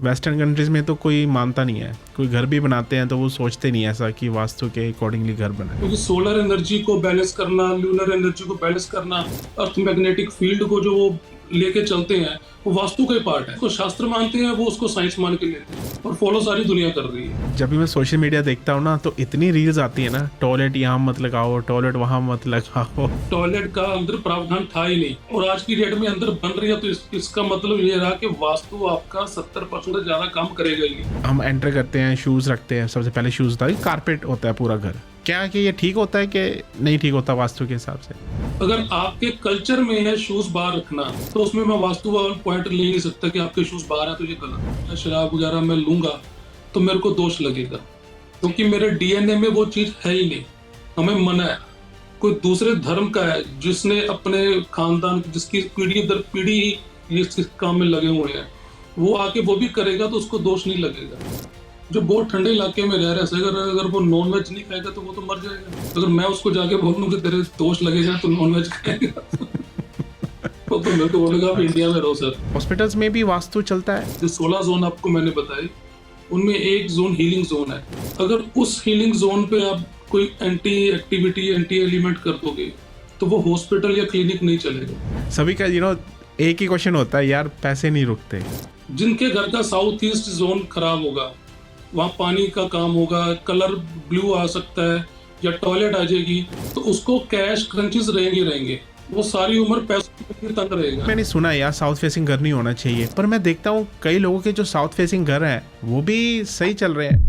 Western countries में तो कोई मानता नहीं है, कोई घर भी बनाते हैं तो वो सोचते नहीं ऐसा कि वास्तु के अकॉर्डिंगली घर बनाए। क्योंकि सोलर एनर्जी को बैलेंस करना, ल्यूनर एनर्जी को बैलेंस करना, अर्थ मैग्नेटिक फील्ड को जो वो लेके चलते हैं, वो वास्तु का ही पार्ट है। उसको शास्त्र मानते हैं, वो उसको साइंस मान के लेते हैं और फॉलो सारी दुनिया कर रही है। जब भी मैं सोशल मीडिया देखता हूँ ना तो इतनी रील्स आती है ना, टॉयलेट यहाँ मत लगाओ, टॉयलेट वहाँ मत लगाओ। टॉयलेट का अंदर प्रावधान था ही नहीं और आज की डेट में अंदर बन रही है, तो इसका मतलब ये रहा कि वास्तु आपका 70% से ज्यादा काम करेगा ही। हम एंटर करते हैं, शूज रखते हैं, सबसे पहले शूज होता है, कारपेट होता है पूरा घर। क्या कि ये ठीक होता है कि नहीं ठीक होता वास्तु के हिसाब से? अगर आपके कल्चर में है शूज बाहर रखना, तो उसमें मैं वास्तु वाला पॉइंट ले नहीं सकता कि आपके शूज बाहर है तो ये गलत है। शराब वगैरह मैं लूंगा तो मेरे को दोष लगेगा, क्योंकि मेरे डीएनए में वो चीज है ही नहीं। हमें मना है, कोई दूसरे धर्म का है जिसने अपने खानदान, जिसकी पीढ़ी दर पीढ़ी इस काम में लगे हुए हैं, वो आके वो भी करेगा तो उसको दोष नहीं लगेगा। जो बहुत ठंडे इलाके में रह रहे हैं, अगर वो नॉन वेज नहीं खाएगा तो वो तो मर जाएगा। अगर मैं उसको जाके बोलूं कि तेरे दोष लगेगा तो नॉन वेज खाएगा तो मेरे को बोलेगा आप इंडिया में रहो सर। हॉस्पिटल्स में भी वास्तु चलता है? जो 16 जोन आपको मैंने बताए, उनमें एक जोन हीलिंग जोन है। अगर उस हीलिंग जोन पे आप कोई एंटी एक्टिविटी, एंटी एलिमेंट कर दोगे तो वो हॉस्पिटल या क्लिनिक नहीं चलेगा। सभी का एक ही क्वेश्चन होता है यार, पैसे नहीं रुकते। जिनके घर का साउथ ईस्ट जोन खराब होगा, वहाँ पानी का काम होगा, कलर ब्लू आ सकता है या टॉयलेट आ जाएगी, तो उसको कैश क्रंचेस रहेंगे, वो सारी उम्र पैसों के तंग रहेगा। मैंने सुना यार साउथ फेसिंग घर नहीं होना चाहिए, पर मैं देखता हूँ कई लोगों के जो साउथ फेसिंग घर हैं वो भी सही चल रहे हैं।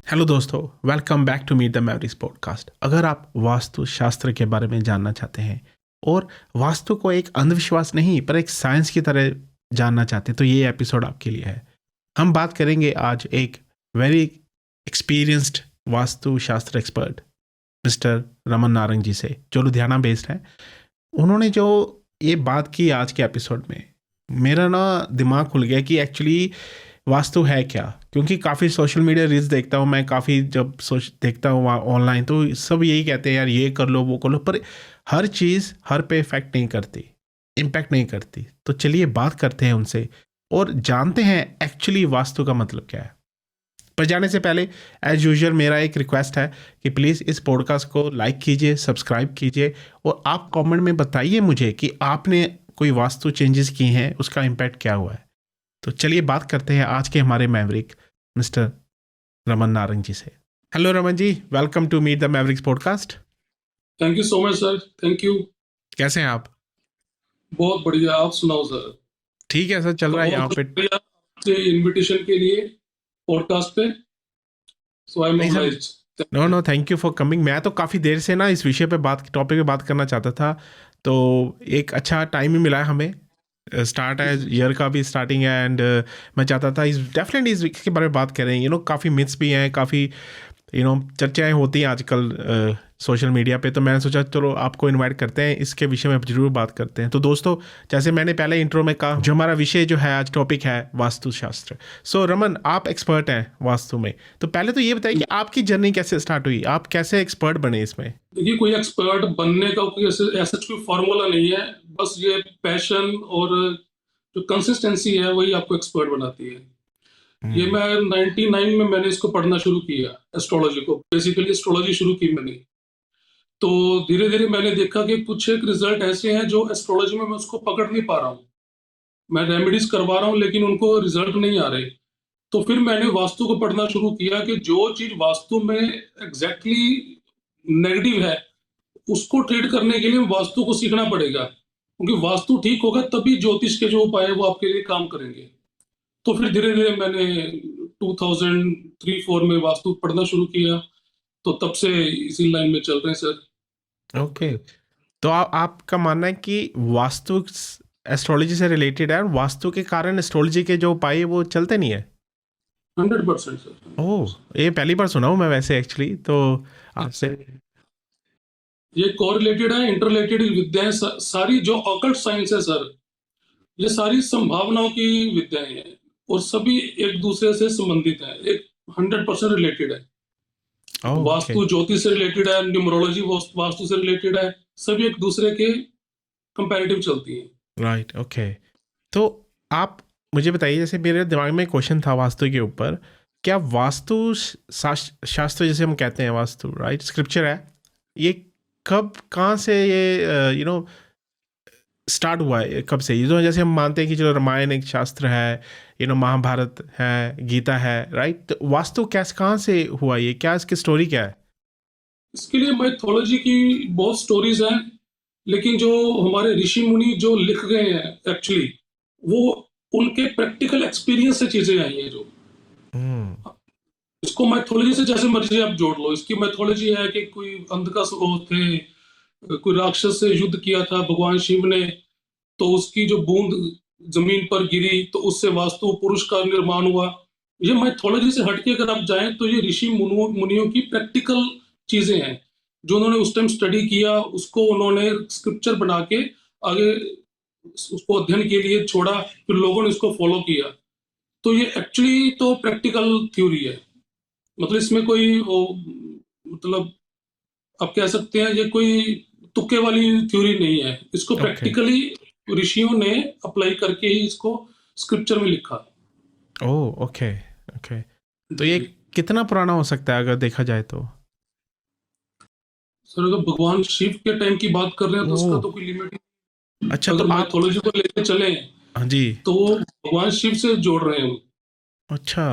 हेलो दोस्तों, welcome back to meet the mavericks podcast. अगर आप वास्तु शास्त्र के बारे में जानना चाहते हैं और वास्तु को एक अंधविश्वास नहीं पर एक साइंस की तरह जानना चाहते हैं तो ये एपिसोड आपके लिए है। हम बात करेंगे आज एक वेरी एक्सपीरियंस्ड वास्तु शास्त्र एक्सपर्ट मिस्टर रमन नारंग जी से, जो लुधियाना बेस्ड है। उन्होंने जो ये बात की आज के एपिसोड में, मेरा ना दिमाग खुल गया कि एक्चुअली वास्तु है क्या। क्योंकि काफ़ी सोशल मीडिया रील्स देखता हूँ मैं, काफ़ी जब देखता हूँ ऑनलाइन तो सब यही कहते हैं यार ये कर लो वो कर लो, पर हर चीज़ हर पे इफेक्ट नहीं करती, इम्पैक्ट नहीं करती। तो चलिए बात करते हैं उनसे और जानते हैं एक्चुअली वास्तु का मतलब क्या है। पर जाने से पहले एज यूजुअल मेरा एक रिक्वेस्ट है कि प्लीज़ इस पॉडकास्ट को लाइक कीजिए, सब्सक्राइब कीजिए और आप कमेंट में बताइए मुझे कि आपने कोई वास्तु चेंजेस किए हैं, उसका इम्पैक्ट क्या हुआ है। तो चलिए बात करते हैं आज के हमारे मैवरिक मिस्टर रमन नारंग जी से। Hello Raman ji, welcome to meet the mavericks podcast. Thank you so much sir, thank you. कैसे हैं आप? बहुत बढ़िया, आप सुनाओ सर। ठीक है सर, चल रहा है यहाँ पे। आपसे इनविटेशन के लिए पॉडकास्ट पे, so I am obliged. No thank you for coming. मैं तो काफ़ी देर से ना इस विषय पे टॉपिक पे बात करना चाहता था, तो एक अच्छा टाइम ही मिला है हमें। स्टार्ट है, ईयर का भी स्टार्टिंग है एंड मैं चाहता था डेफिनेटली इसके बारे में बात करें। काफ़ी मिथ्स भी हैं, काफ़ी चर्चाएं होती हैं आजकल सोशल मीडिया पे, तो मैंने सोचा चलो आपको इनवाइट करते हैं, इसके विषय में ज़रूर बात करते हैं। तो दोस्तों, जैसे मैंने पहले इंट्रो में कहा, जो हमारा विषय जो है आज टॉपिक है वास्तुशास्त्र। सो रमन, आप एक्सपर्ट हैं वास्तु में, तो पहले तो ये बताइए कि आपकी जर्नी कैसे स्टार्ट हुई, आप कैसे एक्सपर्ट बने इसमें? देखिए, कोई एक्सपर्ट बनने का कोई ऐसा कोई फॉर्मूला नहीं है, बस ये पैशन और जो कंसिस्टेंसी है वही आपको एक्सपर्ट बनाती है। ये मैं 99 में मैंने इसको पढ़ना शुरू किया, एस्ट्रोलॉजी को। बेसिकली एस्ट्रोलॉजी शुरू की मैंने, तो धीरे धीरे मैंने देखा कि कुछ एक रिजल्ट ऐसे हैं जो एस्ट्रोलॉजी में मैं उसको पकड़ नहीं पा रहा हूँ। मैं रेमेडीज करवा रहा हूँ लेकिन उनको रिजल्ट नहीं आ रहे। तो फिर मैंने वास्तु को पढ़ना शुरू किया कि जो चीज वास्तु में एग्जैक्टली नेगेटिव है, उसको ट्रीट करने के लिए वास्तु को सीखना पड़ेगा, क्योंकि वास्तु ठीक होगा तभी ज्योतिष के जो उपाय है वो आपके लिए काम करेंगे। तो फिर धीरे धीरे मैंने 2003-4 में वास्तु पढ़ना शुरू किया, तो तब से इसी लाइन में चल रहे हैं सर। ओके, तो आपका मानना है कि वास्तु एस्ट्रोलॉजी से रिलेटेड है और वास्तु के कारण एस्ट्रोलॉजी के जो उपाय वो चलते नहीं है? 100% सर। ओह, ये पहली बार सुना हूँ मैं वैसे एक्चुअली, तो आपसे। ये कोरिलेटेड है, इंटरलेटेड विद्याएं सारी जो ऑकल्ट साइंस है सर, ये सारी संभावनाओं की विद्याएं हैं और सभी एक दूसरे से संबंधित हैं, एक 100% रिलेटेड है। ओके। वास्तु ज्योतिष से रिलेटेड है, न्यूमरोलॉजी वास्तु से रिलेटेड है, सभी एक दूसरे के कंपैरेटिव चलती हैं। Right, okay. तो आप मुझे बताइए, जैसे मेरे दिमाग में क्वेश्चन था वास्तु के ऊपर, क्या वास्तु शास्त्र जैसे हम कहते हैं, वास्तु राइट स्क्रिप्चर है, ये कब कहाँ से ये स्टार्ट हुआ है, कब से? ये तो जैसे हम मानते हैं कि चलो रामायण एक शास्त्र है, महाभारत है, गीता है, राइट? तो वास्तु कैसे, कहाँ से हुआ ये, क्या इसकी स्टोरी क्या है? इसके लिए माइथोलॉजी की बहुत स्टोरीज हैं, लेकिन जो हमारे ऋषि मुनि जो लिख गए हैं एक्चुअली, वो उनके प्रैक्टिकल एक्सपीरियंस से चीजें आई हैं। जो हम्म। इसको मैथोलॉजी से जैसे मर्जी आप जोड़ लो। इसकी मैथोलॉजी है कि कोई अंधकस वो थे, कोई राक्षस से युद्ध किया था भगवान शिव ने, तो उसकी जो बूंद जमीन पर गिरी तो उससे वास्तु पुरुष का निर्माण हुआ। ये मैथोलॉजी से हटके अगर आप जाएं तो ये ऋषि मुनियों की प्रैक्टिकल चीजें हैं, जो उन्होंने उस टाइम स्टडी किया, उसको उन्होंने स्क्रिप्चर बना के आगे उसको अध्ययन के लिए छोड़ा, फिर लोगों ने उसको फॉलो किया। तो ये एक्चुअली तो प्रैक्टिकल थ्योरी है। मतलब इसमें कोई मतलब आप कह सकते हैं ये कोई तुक्के वाली थ्योरी नहीं है। इसको ओके। प्रैक्टिकली ऋषियों ने अप्लाई करके ही इसको स्क्रिप्चर में लिखा। ओह, ओके, ओके। तो ये जी कितना पुराना हो सकता है अगर देखा जाए तो? सर, अगर भगवान शिव के टाइम की बात कर रहे हैं तो उसका ओह, तो कोई लिमिट अच्छा। नहीं। तो अगर आप, मैथोलॉजी को लेके चले हाँ जी, तो भगवान शिव से जोड़ रहे हैं हम। अच्छा,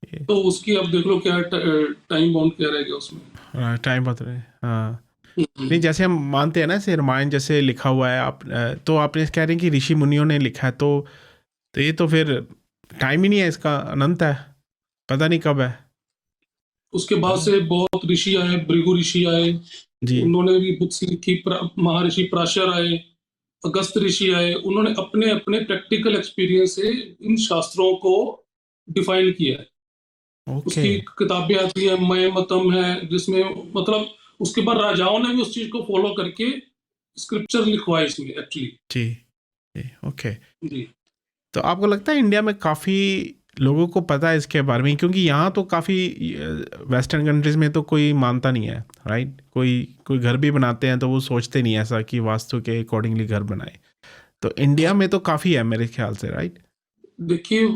ये तो उसकी आप देख लो क्या टाइम बाउंड क्या रहेगा उसमें। टाइम बता रहे हैं, हाँ। नहीं, हम्म। जैसे हम मानते हैं ना, जैसे रामायण जैसे लिखा हुआ है, आप तो आपने कह रहे हैं कि ऋषि मुनियों ने लिखा है, तो ये तो फिर टाइम ही नहीं है इसका, अनंत है, पता नहीं कब है। उसके बाद से बहुत ऋषि आए, भृगु ऋषि आए, जी। उन्होंने भी बुक्स लिखी। महर्षि पराशर आए, अगस्त ऋषि आए, उन्होंने अपने अपने प्रैक्टिकल एक्सपीरियंस से इन शास्त्रों को डिफाइन किया है। ओके। उसकी किताबें आती है, मय मतम है, जिसमें मतलब उसके बाद राजाओं ने भी उस चीज को फॉलो करके स्क्रिप्चर लिखवाए इसमें एक्चुअली। जी, जी, ओके। जी तो आपको लगता है इंडिया में काफ़ी लोगों को पता है इसके बारे में? क्योंकि यहाँ तो काफ़ी वेस्टर्न कंट्रीज़ में तो कोई मानता नहीं है, राइट? कोई कोई घर भी बनाते हैं तो वो सोचते नहीं ऐसा कि वास्तु के अकॉर्डिंगली घर बनाए। तो इंडिया में तो काफ़ी है मेरे ख्याल से, राइट? देखिए,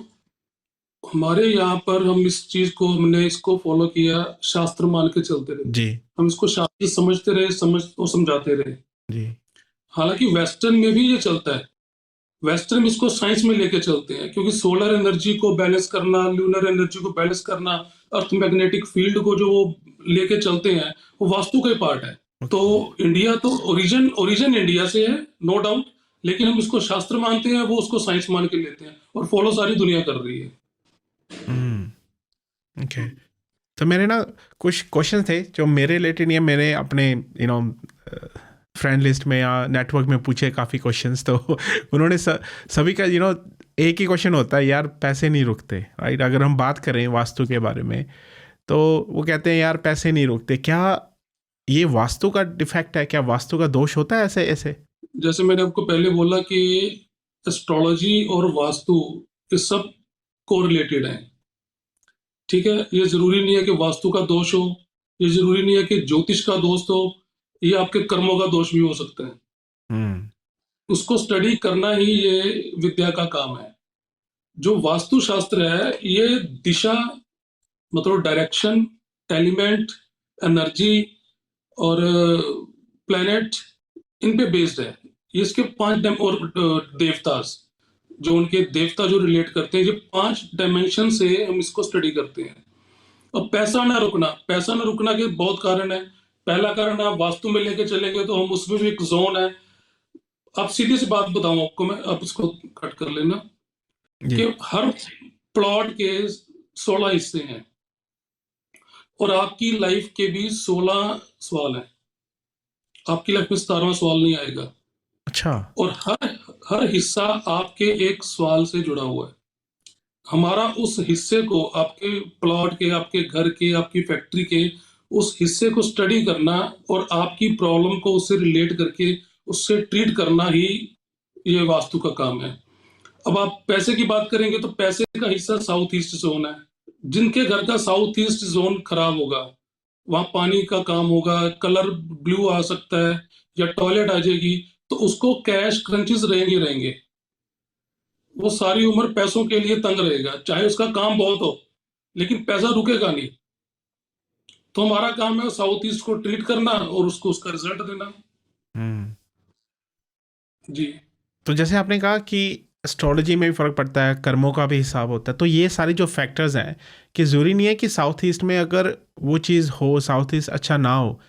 हमारे यहाँ पर हम इस चीज को, हमने इसको फॉलो किया, शास्त्र मान के चलते रहे। जी, हम इसको शास्त्र समझते रहे, समझ और समझाते रहे। जी। हालांकि वेस्टर्न में भी ये चलता है। वेस्टर्न इसको साइंस में लेके चलते हैं, क्योंकि सोलर एनर्जी को बैलेंस करना, ल्यूनर एनर्जी को बैलेंस करना, अर्थ मैग्नेटिक फील्ड को जो वो लेके चलते हैं, वो वास्तु का ही पार्ट है। तो ओके। इंडिया तो ओरिजिन ओरिजिन इंडिया से है, नो डाउट, लेकिन हम इसको शास्त्र मानते हैं, वो उसको साइंस मान के लेते हैं, और फॉलो सारी दुनिया कर रही है। ओके। तो मेरे ना कुछ क्वेश्चन थे जो मेरे रिलेटेड या मेरे अपने फ्रेंड लिस्ट में या नेटवर्क में पूछे काफ़ी क्वेश्चंस। तो उन्होंने सभी का एक ही क्वेश्चन होता है, यार पैसे नहीं रुकते, राइट? अगर हम बात करें वास्तु के बारे में, तो वो कहते हैं यार पैसे नहीं रुकते। क्या ये वास्तु का डिफेक्ट है? क्या वास्तु का दोष होता है ऐसे ऐसे? जैसे मैंने आपको पहले बोला कि एस्ट्रोलॉजी और वास्तु ये सब कोरिलेटेड हैं। ठीक है, ये जरूरी नहीं है कि वास्तु का दोष हो, ये जरूरी नहीं है कि ज्योतिष का दोष हो, ये आपके कर्मों का दोष भी हो सकता है। हम्म। उसको स्टडी करना ही ये विद्या का काम है। जो वास्तु शास्त्र है ये दिशा, मतलब डायरेक्शन, एलिमेंट, एनर्जी और प्लेनेट, इन पे बेस्ड है। ये इसके 5 और देवतास, जो उनके देवता जो रिलेट करते हैं, ये 5 डायमेंशन से हम इसको स्टडी करते हैं। अब पैसा ना रुकना, पैसा ना रुकना के बहुत कारण है। पहला कारण, आप वास्तु में लेके चलेंगे तो हम उसमें भी एक जोन है। आप सीधी सी बात बताऊं आपको मैं, आप इसको कट कर लेना, जी। कि हर प्लॉट के 16 हिस्से हैं, और आपकी लाइफ के भी 16 सवाल हैं। आपकी लाइफ में 17वां सवाल नहीं आएगा। अच्छा। और हर हर हिस्सा आपके एक सवाल से जुड़ा हुआ है। हमारा उस हिस्से को, आपके प्लॉट के, आपके घर के, आपकी फैक्ट्री के उस हिस्से को स्टडी करना और आपकी प्रॉब्लम को उससे रिलेट करके उससे ट्रीट करना ही ये वास्तु का काम है। अब आप पैसे की बात करेंगे तो पैसे का हिस्सा साउथ ईस्ट जोन है। जिनके घर का साउथ ईस्ट जोन खराब होगा वहां पानी का काम होगा, कलर ब्लू आ सकता है या टॉयलेट आ जाएगी, तो उसको कैश क्रंचेस रहेंगे रहेंगे। वो सारी उम्र पैसों के लिए तंग रहेगा, चाहे उसका काम बहुत हो, लेकिन पैसा रुकेगा नहीं। तो हमारा काम है साउथ ईस्ट को ट्रीट करना और उसको उसका रिजल्ट देना। हम्म। जी तो जैसे आपने कहा कि एस्ट्रोलॉजी में भी फ़र्क पड़ता है, कर्मों का भी हिसाब होता है, तो ये सारी जो फैक्टर्स हैं कि ज़रूरी नहीं है कि साउथ ईस्ट में अगर वो चीज़ हो, साउथ ईस्ट अच्छा ना हो,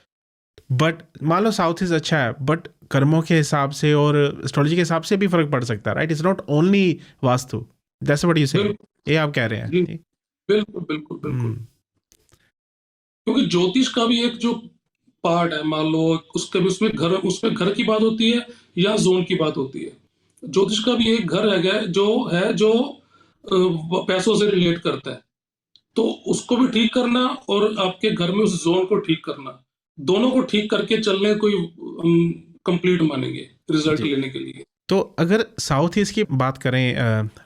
बट मान लो साउथ ईस्ट अच्छा है, बट कर्मों के हिसाब से और एस्ट्रोलॉजी के हिसाब से भी फ़र्क पड़ सकता है, right? It's not only vastu, that's what you से, बिल्कुल। ये आप कह रहे जी हैं? बिल्कुल बिल्कुल बिल्कुल। हम्म। क्योंकि ज्योतिष का भी एक जो पार्ट है, मान लो उसके भी उसमें घर की बात होती है या जोन की बात होती है। ज्योतिष का भी एक घर है जो पैसों से रिलेट करता है। तो उसको भी ठीक करना और आपके घर में उस जोन को ठीक करना, दोनों को ठीक करके चलने को कंप्लीट मानेंगे रिजल्ट जी। लेने के लिए। तो अगर साउथ ईस्ट की बात करें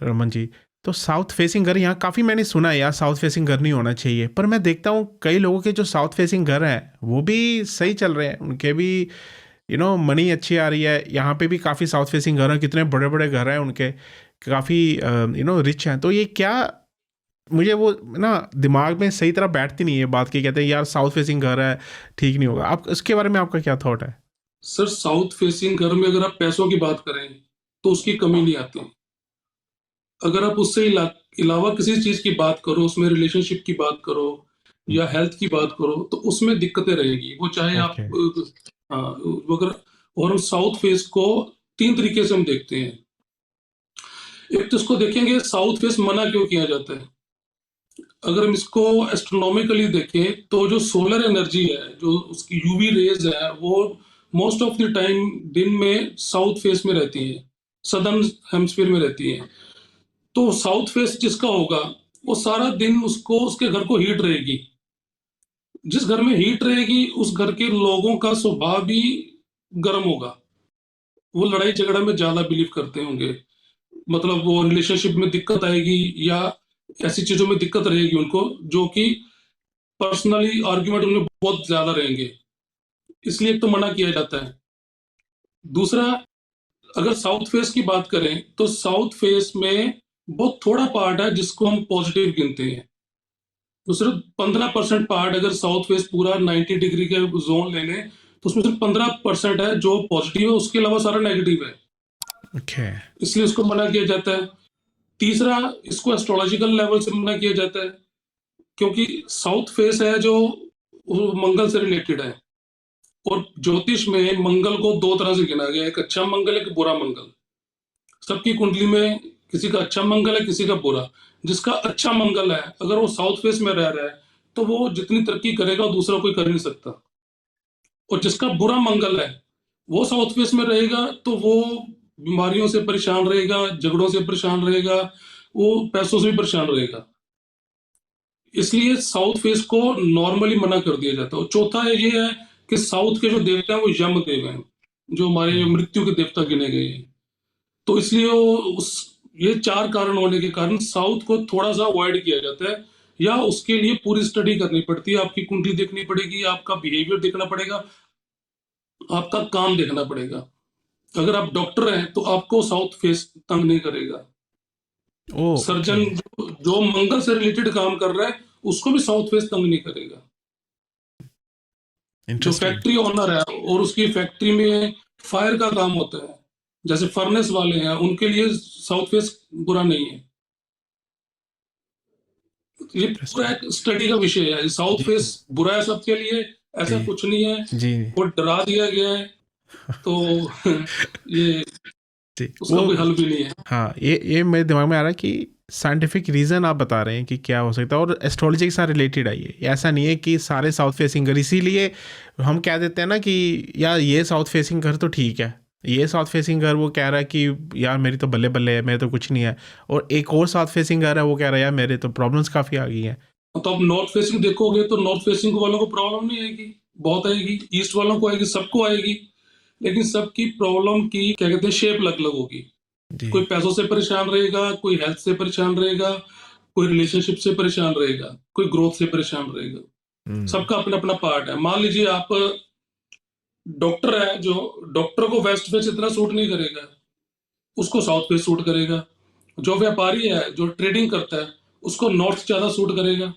रमन जी, तो साउथ फेसिंग घर यहाँ काफ़ी मैंने सुना है यार, साउथ फेसिंग घर नहीं होना चाहिए, पर मैं देखता हूँ कई लोगों के जो साउथ फेसिंग घर हैं वो भी सही चल रहे हैं, उनके भी मनी अच्छी आ रही है। यहाँ पे भी काफ़ी साउथ फेसिंग घर हैं, कितने बड़े बड़े घर हैं उनके, काफ़ी रिच हैं। तो ये क्या, मुझे वो ना दिमाग में सही तरह बैठती नहीं है बात की, कहते हैं यार साउथ फेसिंग घर है ठीक नहीं होगा। आप उसके बारे में आपका क्या थॉट है? सर साउथ फेसिंग घर में अगर आप पैसों की बात करें तो उसकी कमी नहीं आती। अगर आप उससे अलावा किसी चीज की बात करो, उसमें रिलेशनशिप की बात करो या हेल्थ की बात करो, तो उसमें दिक्कतें रहेगी। वो चाहे आप ओके। हाँ, अगर और हम साउथ फेस को तीन तरीके से हम देखते हैं। एक तो इसको देखेंगे साउथ फेस मना क्यों किया जाता है। अगर हम इसको एस्ट्रोनॉमिकली देखें तो जो सोलर एनर्जी है, जो उसकी यूवी रेज है, वो मोस्ट ऑफ द टाइम दिन में साउथ फेस में रहती है, सदर्न हेमस्फीयर में रहती है। तो साउथ फेस जिसका होगा वो सारा दिन उसको उसके घर को हीट रहेगी। जिस घर में हीट रहेगी उस घर के लोगों का स्वभाव भी गर्म होगा। वो लड़ाई झगड़ा में ज्यादा बिलीव करते होंगे, मतलब वो रिलेशनशिप में दिक्कत आएगी या ऐसी चीजों में दिक्कत रहेगी उनको, जो कि पर्सनली आर्ग्यूमेंट उनमें बहुत ज्यादा रहेंगे। इसलिए एक तो मना किया जाता है। दूसरा, अगर साउथ फेस की बात करें तो साउथ फेस में बहुत थोड़ा पार्ट है जिसको हम पॉजिटिव गिनते हैं। तो सिर्फ 15% पार्ट, अगर साउथ फेस पूरा 90 डिग्री के जोन ले लें तो उसमें सिर्फ 15% है जो पॉजिटिव है, उसके अलावा सारा नेगेटिव है। ओके। इसलिए इसको मना किया जाता है। तीसरा, इसको एस्ट्रोलॉजिकल लेवल से मना किया जाता है, क्योंकि साउथ फेस है जो वो मंगल से रिलेटेड है। और ज्योतिष में मंगल को दो तरह से गिना गया, एक अच्छा मंगल एक बुरा मंगल। सबकी कुंडली में किसी का अच्छा मंगल है, किसी का बुरा। जिसका अच्छा मंगल है अगर वो साउथ फेस में रह रहा है तो वो जितनी तरक्की करेगा दूसरा कोई कर नहीं सकता। और जिसका बुरा मंगल है वो साउथ फेस में रहेगा तो वो बीमारियों से परेशान रहेगा, झगड़ों से परेशान रहेगा, वो पैसों से भी परेशान रहेगा। इसलिए साउथ फेस को नॉर्मली मना कर दिया जाता है। और चौथा ये है कि साउथ के जो देवता हैं वो यम देव हैं, जो हमारे मृत्यु के देवता गिने गए हैं। तो इसलिए ये चार कारण होने के कारण साउथ को थोड़ा सा अवॉइड किया जाता है, या उसके लिए पूरी स्टडी करनी पड़ती है। आपकी कुंडली देखनी पड़ेगी, आपका बिहेवियर देखना पड़ेगा, आपका काम देखना पड़ेगा। अगर आप डॉक्टर हैं तो आपको साउथ फेस तंग नहीं करेगा। ओ ओके। सर्जन जो मंगल से रिलेटेड काम कर रहा है उसको भी साउथ फेस तंग नहीं करेगा। जो इंटरेस्टिंग। फैक्ट्री ओनर है और उसकी फैक्ट्री में फायर का काम होता है, जैसे फर्नेस वाले हैं, उनके लिए साउथ फेस बुरा नहीं है। ये पूरा इंटरेस्टिंग। एक स्टडी का विषय है। साउथ जी फेस बुरा है सबके लिए, ऐसा जी कुछ नहीं है। जी वो डरा दिया गया है, तो ये जी। उसका वो कोई हल भी नहीं है। हाँ, ये मेरे दिमाग में आ रहा है कि साइंटिफिक रीज़न आप बता रहे हैं कि क्या हो सकता है, और एस्ट्रोलॉजी के साथ रिलेटेड है ये, ऐसा नहीं है कि सारे साउथ फेसिंग घर, इसीलिए हम कह देते हैं ना कि यार ये साउथ फेसिंग घर तो ठीक है, ये साउथ फेसिंग घर वो कह रहा है कि यार मेरी तो बल्ले बल्ले है, मेरे तो कुछ नहीं है, और एक और साउथ फेसिंग घर है वो कह रहा है यार मेरे तो प्रॉब्लम्स काफ़ी आ गई हैं। तो आप नॉर्थ फेसिंग देखोगे तो नॉर्थ फेसिंग वालों को प्रॉब्लम नहीं आएगी, बहुत आएगी। ईस्ट वालों को आएगी, सबको आएगी। लेकिन सबकी प्रॉब्लम की क्या कहते हैं शेप अलग अलग होगी। जी। कोई पैसों से परेशान रहेगा, कोई हेल्थ से परेशान रहेगा, कोई रिलेशनशिप से परेशान रहेगा, कोई ग्रोथ से परेशान रहेगा। सबका अपना अपना पार्ट है। मान लीजिए आप डॉक्टर है, जो डॉक्टर को वेस्ट फेस इतना सूट नहीं करेगा, उसको साउथ फेस सूट करेगा। जो व्यापारी है, जो ट्रेडिंग करता है, उसको नॉर्थ ज्यादा सूट करेगा।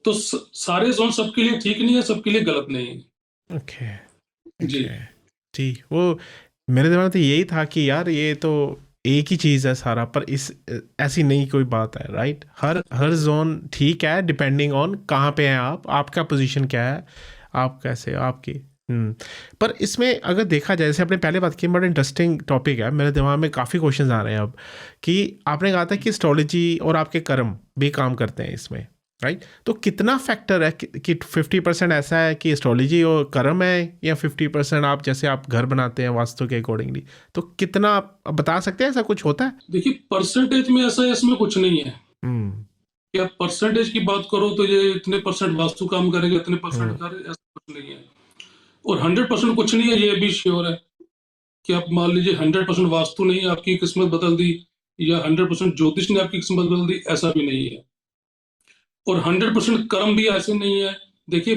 तो सारे जोन सबके लिए ठीक नहीं है, सबके लिए गलत नहीं है। ओके जी ओके जी, वो मेरे दिमाग में तो यही था कि यार ये तो एक ही चीज़ है सारा, पर इस ऐसी नहीं कोई बात है, राइट? हर जोन ठीक है, डिपेंडिंग ऑन कहाँ पे हैं आप, आपका पोजीशन क्या है, आप कैसे आपकी। पर इसमें अगर देखा जाए, जैसे आपने पहले बात की, बड़ा इंटरेस्टिंग टॉपिक है, मेरे दिमाग में काफ़ी क्वेश्चंस आ रहे हैं अब, कि आपने कहा था कि एस्ट्रोलॉजी और आपके कर्म भी काम करते हैं इसमें, राइट? तो कितना फैक्टर है कि 50% ऐसा है कि एस्ट्रोलॉजी और कर्म है, या 50% आप जैसे आप घर बनाते हैं वास्तु के अकॉर्डिंगली, तो कितना आप बता सकते हैं, ऐसा कुछ होता है? देखिए, परसेंटेज में ऐसा इसमें कुछ नहीं है हम्म कि आप परसेंटेज की बात करो तो ये इतने परसेंट वास्तु काम करेगा, इतने परसेंट हम्म कर, ऐसा कुछ नहीं है। और 100% कुछ नहीं है, ये भी श्योर है कि आप मान लीजिए 100% वास्तु नहीं आपकी किस्मत बदल दी, या 100% ज्योतिष ने आपकी किस्मत बदल दी, ऐसा भी नहीं है। और 100% कर्म भी ऐसे नहीं है। देखिए,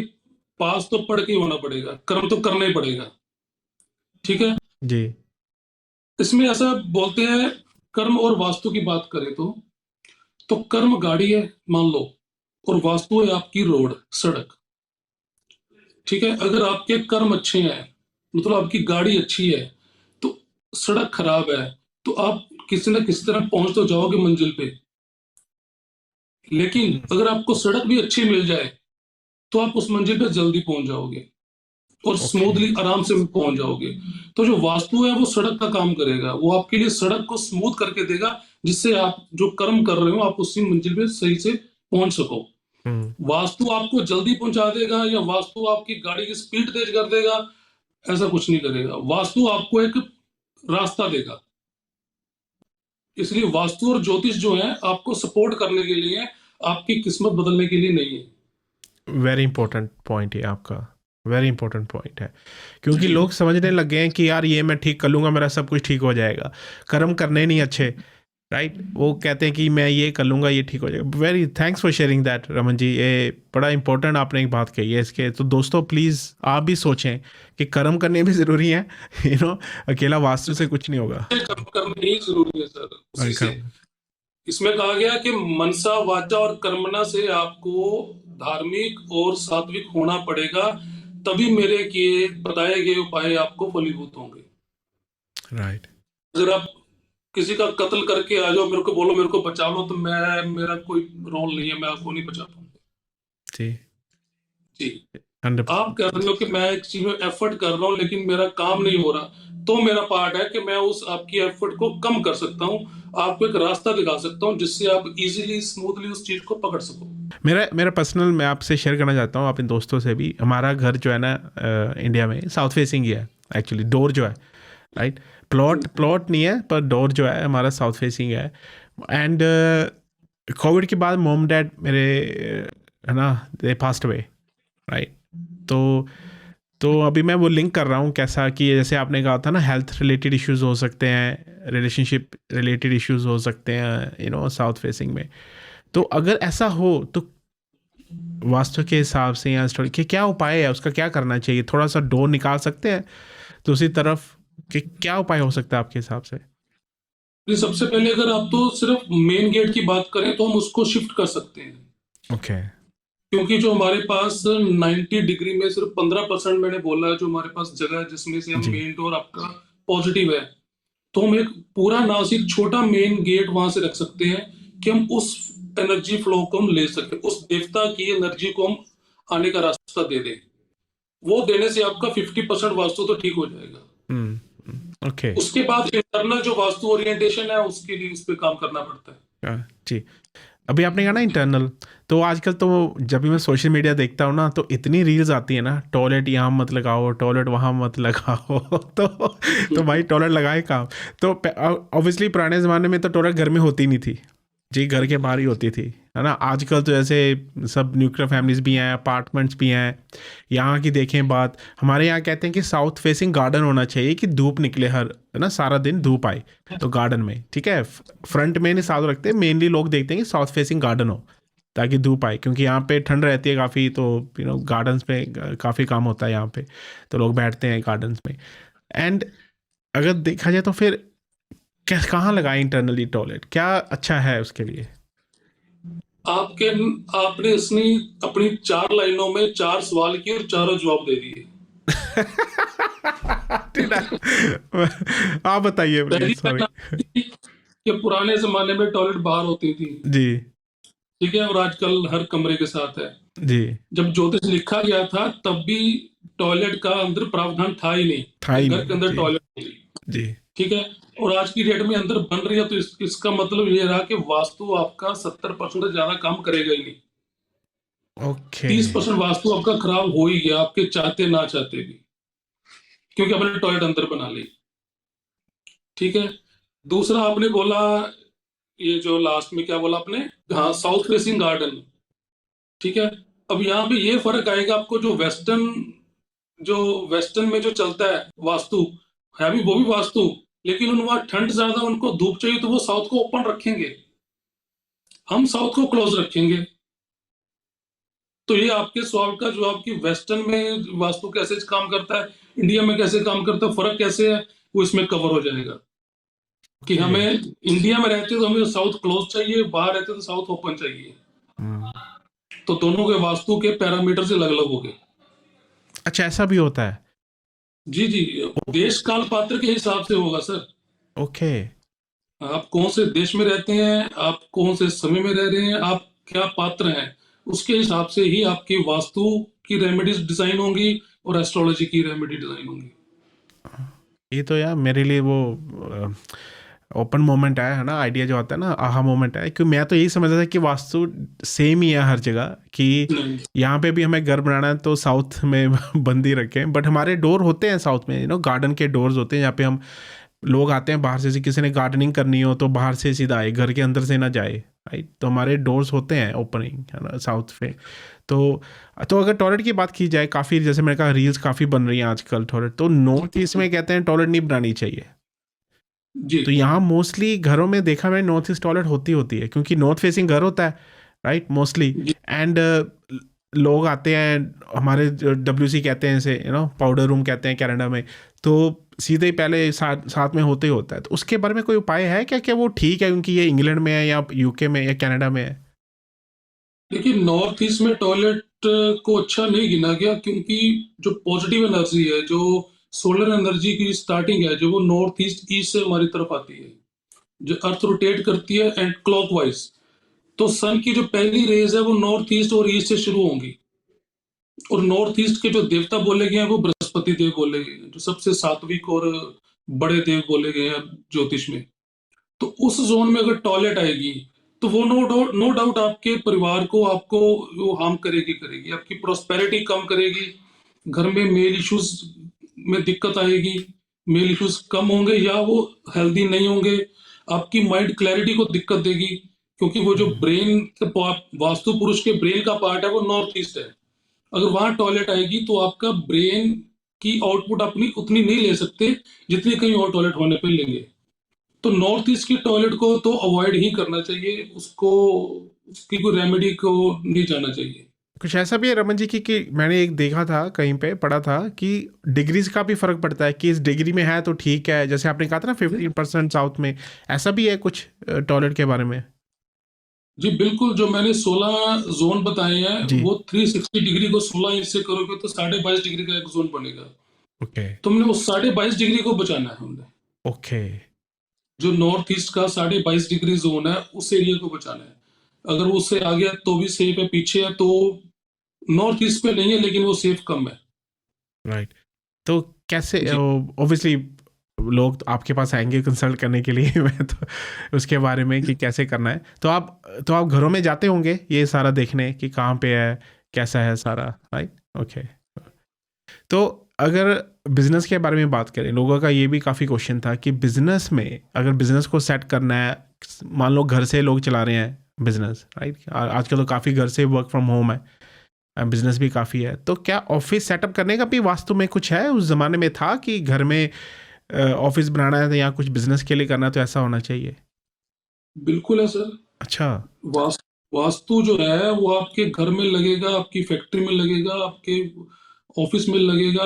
पास तो पढ़ के ही होना पड़ेगा, कर्म तो करना ही पड़ेगा, ठीक है। जी इसमें ऐसा बोलते हैं, कर्म और वास्तु की बात करें तो कर्म गाड़ी है मान लो, और वास्तु है आपकी रोड, सड़क, ठीक है। अगर आपके कर्म अच्छे हैं, मतलब आपकी गाड़ी अच्छी है, तो सड़क खराब है, तो आप किसी न किसी तरह पहुंच तो जाओगे मंजिल पे। लेकिन अगर आपको सड़क भी अच्छी मिल जाए, तो आप उस मंजिल पे जल्दी पहुंच जाओगे और ओके स्मूथली आराम से पहुंच जाओगे। तो जो वास्तु है वो सड़क का काम करेगा, वो आपके लिए सड़क को स्मूथ करके देगा, जिससे आप जो कर्म कर रहे हो आप उसी मंजिल पे सही से पहुंच सको। हम्म वास्तु आपको जल्दी पहुंचा देगा, या वास्तु आपकी गाड़ी की स्पीड तेज कर देगा, ऐसा कुछ नहीं करेगा। वास्तु आपको एक रास्ता देगा। इसलिए वास्तु और ज्योतिष जो है आपको सपोर्ट करने के लिए, आपकी किस्मत बदलने के लिए नहीं है। वेरी इंपॉर्टेंट पॉइंट है आपका, वेरी इंपॉर्टेंट पॉइंट है, क्योंकि जी लोग समझने लग गए हैं कि यार ये मैं ठीक कर लूँगा, मेरा सब कुछ ठीक हो जाएगा, कर्म करने नहीं अच्छे, राइट? वो कहते हैं कि मैं ये कर लूँगा, ये ठीक हो जाएगा। Very thanks for sharing that Raman ji, ये बड़ा इंपॉर्टेंट आपने एक बात कही है इसके। तो दोस्तों प्लीज़ आप भी सोचें कि कर्म करने भी ज़रूरी है, अकेला वास्तु से कुछ नहीं होगा। कर्म करना ही जरूरी है सर, और उसी से। कर्म इसमें कहा गया कि मनसा वाचा और कर्मणा से आपको धार्मिक और सात्विक होना पड़ेगा, तभी मेरे किए बताए गए उपाय आपको फलीभूत होंगे। राइट अगर आप किसी का कत्ल करके आ जाओ, मेरे को बोलो मेरे को बचा लो, तो मेरा कोई रोल नहीं है, मैं आपको नहीं बचा पाऊंगा। जी जी, आप 100%। कह रहे हो कि मैं एक चीज में एफर्ट कर रहा हूँ लेकिन मेरा काम नहीं हो रहा, तो मेरा पार्ट है कि मैं उस आपकी एफर्ट को कम कर सकता हूँ, आपको एक रास्ता दिखा सकता हूँ, जिससे आप इजीली स्मूथली उस चीज को पकड़ सको। मेरा मेरा पर्सनल मैं आपसे शेयर करना चाहता हूँ अपने दोस्तों से भी। हमारा घर जो है ना इंडिया में साउथ फेसिंग ही है एक्चुअली, डोर जो है, राइट? प्लॉट नहीं है, पर डोर जो है हमारा साउथ फेसिंग है। एंड कोविड के बाद मॉम डैड मेरे है ना, दे पास्ट अवे, राइट? तो अभी मैं वो लिंक कर रहा हूँ कैसा, कि जैसे आपने कहा था ना, हेल्थ रिलेटेड इश्यूज हो सकते हैं, रिलेशनशिप रिलेटेड इश्यूज हो सकते हैं साउथ फेसिंग में। तो अगर ऐसा हो तो वास्तु के हिसाब से या स्टोरी के क्या उपाय है, उसका क्या करना चाहिए? थोड़ा सा डोर निकाल सकते हैं दूसरी तरफ, कि क्या उपाय हो सकता है आपके हिसाब से? ये सबसे पहले अगर आप तो सिर्फ मेन गेट की बात करें तो हम उसको शिफ्ट कर सकते हैं, ओके क्योंकि जो हमारे पास 90 डिग्री में सिर्फ 15% मैंने बोला है जो हमारे पास जगह है जिसमें से हम जी मेन डोर आपका पॉजिटिव है, तो हम एक पूरा नासिक छोटा मेन गेट वहां से रख सकते हैं कि हम उस एनर्जी फ्लो को हम ले सके, उस देवता की एनर्जी को हम आने का रास्ता दे दें। वो देने से आपका 50% वास्तु तो ठीक हो जाएगा। ओके उसके बाद इंटरनल जो वास्तु ओरिएंटेशन है उसके लिए उस पर काम करना पड़ता है। जी। अभी आपने कहा ना इंटरनल, तो आजकल तो जब भी मैं सोशल मीडिया देखता हूँ ना, तो इतनी रील्स आती है ना, टॉयलेट यहाँ मत लगाओ, टॉयलेट वहाँ मत लगाओ। तो भाई टॉयलेट लगाए कहाँ? तो ऑब्वियसली पुराने ज़माने में तो टॉयलेट घर में होती नहीं थी जी, घर के बाहर ही होती थी, है ना? आजकल तो जैसे सब न्यूक्लियर फैमिलीज भी हैं, अपार्टमेंट्स भी हैं। यहाँ की देखें बात, हमारे यहाँ कहते हैं कि साउथ फेसिंग गार्डन होना चाहिए, कि धूप निकले हर, है ना, सारा दिन धूप आए तो गार्डन में, ठीक है? फ्रंट में नहीं साउथ रखते, मेनली लोग देखते हैं कि साउथ फेसिंग गार्डन हो, ताकि धूप आए, क्योंकि यहाँ पे ठंड रहती है काफ़ी, तो गार्डन्स में काफ़ी काम होता है यहाँ पे, तो लोग बैठते हैं गार्डन्स में। एंड अगर देखा जाए तो फिर कहाँ लगाए इंटरनली टॉयलेट, क्या अच्छा है उसके लिए? आपके आपने इसने अपनी 4 लाइनों में 4 सवाल किए और चारों जवाब दे दिए। आप बताइए पहली प्लीज, लाइन सॉरी। आपकी कि पुराने जमाने में टॉयलेट बाहर होती थी, जी ठीक है, और आजकल हर कमरे के साथ है। जी। जब ज्योतिष लिखा गया था तब भी टॉयलेट का अंदर प्रावधान था ही नहीं था कि ही घर के नहीं। अंदर जी टॉयलेट होगी, जी। ठीक है। और आज की डेट में अंदर बन रही है, तो इसका मतलब ये रहा कि वास्तु आपका 70% से ज्यादा काम करेगा ही नहीं। ओके। 30% वास्तु आपका खराब हो ही गया, आपके चाहते ना चाहते भी, क्योंकि आपने टॉयलेट अंदर बना ली, ठीक है। दूसरा आपने बोला, ये जो लास्ट में क्या बोला आपने, हाँ, साउथ फेसिंग गार्डन, ठीक है। अब यहाँ पे ये फर्क आएगा आपको, जो वेस्टर्न में जो चलता है वास्तु, है भी वो भी वास्तु, लेकिन वहां ठंड ज्यादा, उनको धूप चाहिए तो वो साउथ को ओपन रखेंगे, हम साउथ को क्लोज रखेंगे। तो ये आपके सवाल का जवाब कि वेस्टर्न में वास्तु कैसे काम करता है, इंडिया में कैसे काम करता है, फर्क कैसे है, वो इसमें कवर हो जाएगा। कि ओके। हमें इंडिया में रहते तो हमें साउथ क्लोज चाहिए, बाहर रहते तो साउथ ओपन चाहिए, हम्म। तो दोनों के वास्तु के पैरामीटर से अलग अलग हो गए। अच्छा, ऐसा भी होता है? जी जी, देश काल पात्र के हिसाब से होगा सर। ओके। आप कौन से देश में रहते हैं, आप कौन से समय में रह रहे हैं, आप क्या पात्र हैं, उसके हिसाब से ही आपकी वास्तु की रेमेडीज डिजाइन होंगी और एस्ट्रोलॉजी की रेमेडी डिजाइन होंगी। ये तो यार मेरे लिए वो ओपन मोमेंट आया है ना, आइडिया जो आता है ना, आहा मोमेंट आया, क्योंकि मैं तो यही समझता था कि वास्तु सेम ही है हर जगह, कि नहीं, यहाँ पे भी हमें घर बनाना है तो साउथ में बंद ही रखें, बट हमारे डोर होते हैं साउथ में, गार्डन के डोर्स होते हैं, यहाँ पे हम लोग आते हैं बाहर से किसी ने गार्डनिंग करनी हो तो बाहर से सीधा आए, घर के अंदर से ना जाए, राइट। तो हमारे डोर्स होते हैं ओपनिंग, है ना, साउथ में। तो अगर टॉयलेट की बात की जाए, काफ़ी जैसे मैंने कहा रील्स काफ़ी बन रही हैं आजकल टॉयलेट, तो नॉर्थ ईस्ट में कहते हैं टॉयलेट नहीं बनानी चाहिए। जी तो यहाँ मोस्टली घरों में देखा मैंने नॉर्थ ईस्ट टॉयलेट होती है, क्योंकि नॉर्थ फेसिंग घर होता है, राइट, मोस्टली। जी एंड लोग आते हैं, हमारे WC कहते हैं इसे, पाउडर रूम कहते हैं कनाडा में, तो सीधे ही पहले साथ में होते ही होता है। तो उसके बारे में कोई उपाय है क्या, क्या वो ठीक है, क्योंकि ये इंग्लैंड में है या यूके में या कनाडा में है? देखिए, नॉर्थ ईस्ट में टॉयलेट को अच्छा नहीं गिना गया, क्योंकि जो पॉजिटिव एनर्जी है, जो सोलर एनर्जी की स्टार्टिंग है, जो वो नॉर्थ ईस्ट ईस्ट से हमारी तरफ आती है, जो अर्थ रोटेट करती है एंड क्लॉकवाइज। तो सन की जो पहली रेज है वो नॉर्थ ईस्ट और ईस्ट से शुरू होंगी, और नॉर्थ ईस्ट के जो देवता बोले गए हैं वो बृहस्पति देव बोले गए हैं, जो सबसे सात्विक और बड़े देव बोले गए हैं ज्योतिष में। तो उस जोन में अगर टॉयलेट आएगी तो वो नो डाउट आपके परिवार को, आपको वो हार्म करेगी करेगी, आपकी प्रोस्पेरिटी कम करेगी, घर में मेल इश्यूज में दिक्कत आएगी, मेल इश्यूज कम होंगे या वो हेल्दी नहीं होंगे, आपकी माइंड क्लैरिटी को दिक्कत देगी, क्योंकि वो जो ब्रेन, वास्तु पुरुष के ब्रेन का पार्ट है वो नॉर्थ ईस्ट है। अगर वहां टॉयलेट आएगी तो आपका ब्रेन की आउटपुट अपनी उतनी नहीं ले सकते जितनी कहीं और टॉयलेट होने पे लेंगे। तो नॉर्थ ईस्ट की टॉयलेट को तो अवॉइड ही करना चाहिए, उसको, उसकी कोई रेमेडी को नहीं जाना चाहिए। कुछ ऐसा भी है रमन जी कि मैंने एक देखा था, कहीं पे पढ़ा था कि डिग्रीज का भी फर्क पड़ता है, कि इस डिग्री में है तो ठीक है, जैसे आपने कहा था ना 15% साउथ में, ऐसा भी है कुछ टॉयलेट के बारे में? जी बिल्कुल, जो मैंने 16 जोन बताए हैं जी। वो 360 डिग्री को 16 इंच से करोगे तो 22.5 डिग्री का एक जोन बनेगा। ओके। तुमने वो 22.5 डिग्री को बचाना है, हमने ओके। जो नॉर्थ ईस्ट का 22.5 डिग्री जोन है उस एरिया को बचाना है। अगर वो उससे आ गया तो भी सेफ है, पीछे है तो नॉर्थ ईस्ट पे नहीं है लेकिन वो सेफ कम है। राइट। तो कैसे, जी ऑब्वियसली लोग तो आपके पास आएंगे कंसल्ट करने के लिए मैं तो उसके बारे में कि कैसे करना है, तो आप घरों में जाते होंगे ये सारा देखने कि कहाँ पे है, कैसा है सारा, राइट। ओके। तो अगर बिजनेस के बारे में बात करें, लोगों का ये भी काफ़ी क्वेश्चन था कि बिजनेस में अगर बिजनेस को सेट करना है, मान लो घर से लोग चला रहे हैं बिजनेस, राइट, आजकल तो काफ़ी घर से वर्क फ्रॉम होम है, बिजनेस भी काफ़ी है, तो क्या ऑफिस सेटअप करने का भी वास्तु में कुछ है? उस ज़माने में था कि घर में ऑफिस बनाना है तो या कुछ बिजनेस के लिए करना है तो ऐसा होना चाहिए? बिल्कुल है सर। अच्छा। वास्तु जो है वो आपके घर में लगेगा, आपकी फैक्ट्री में लगेगा, आपके ऑफिस में लगेगा,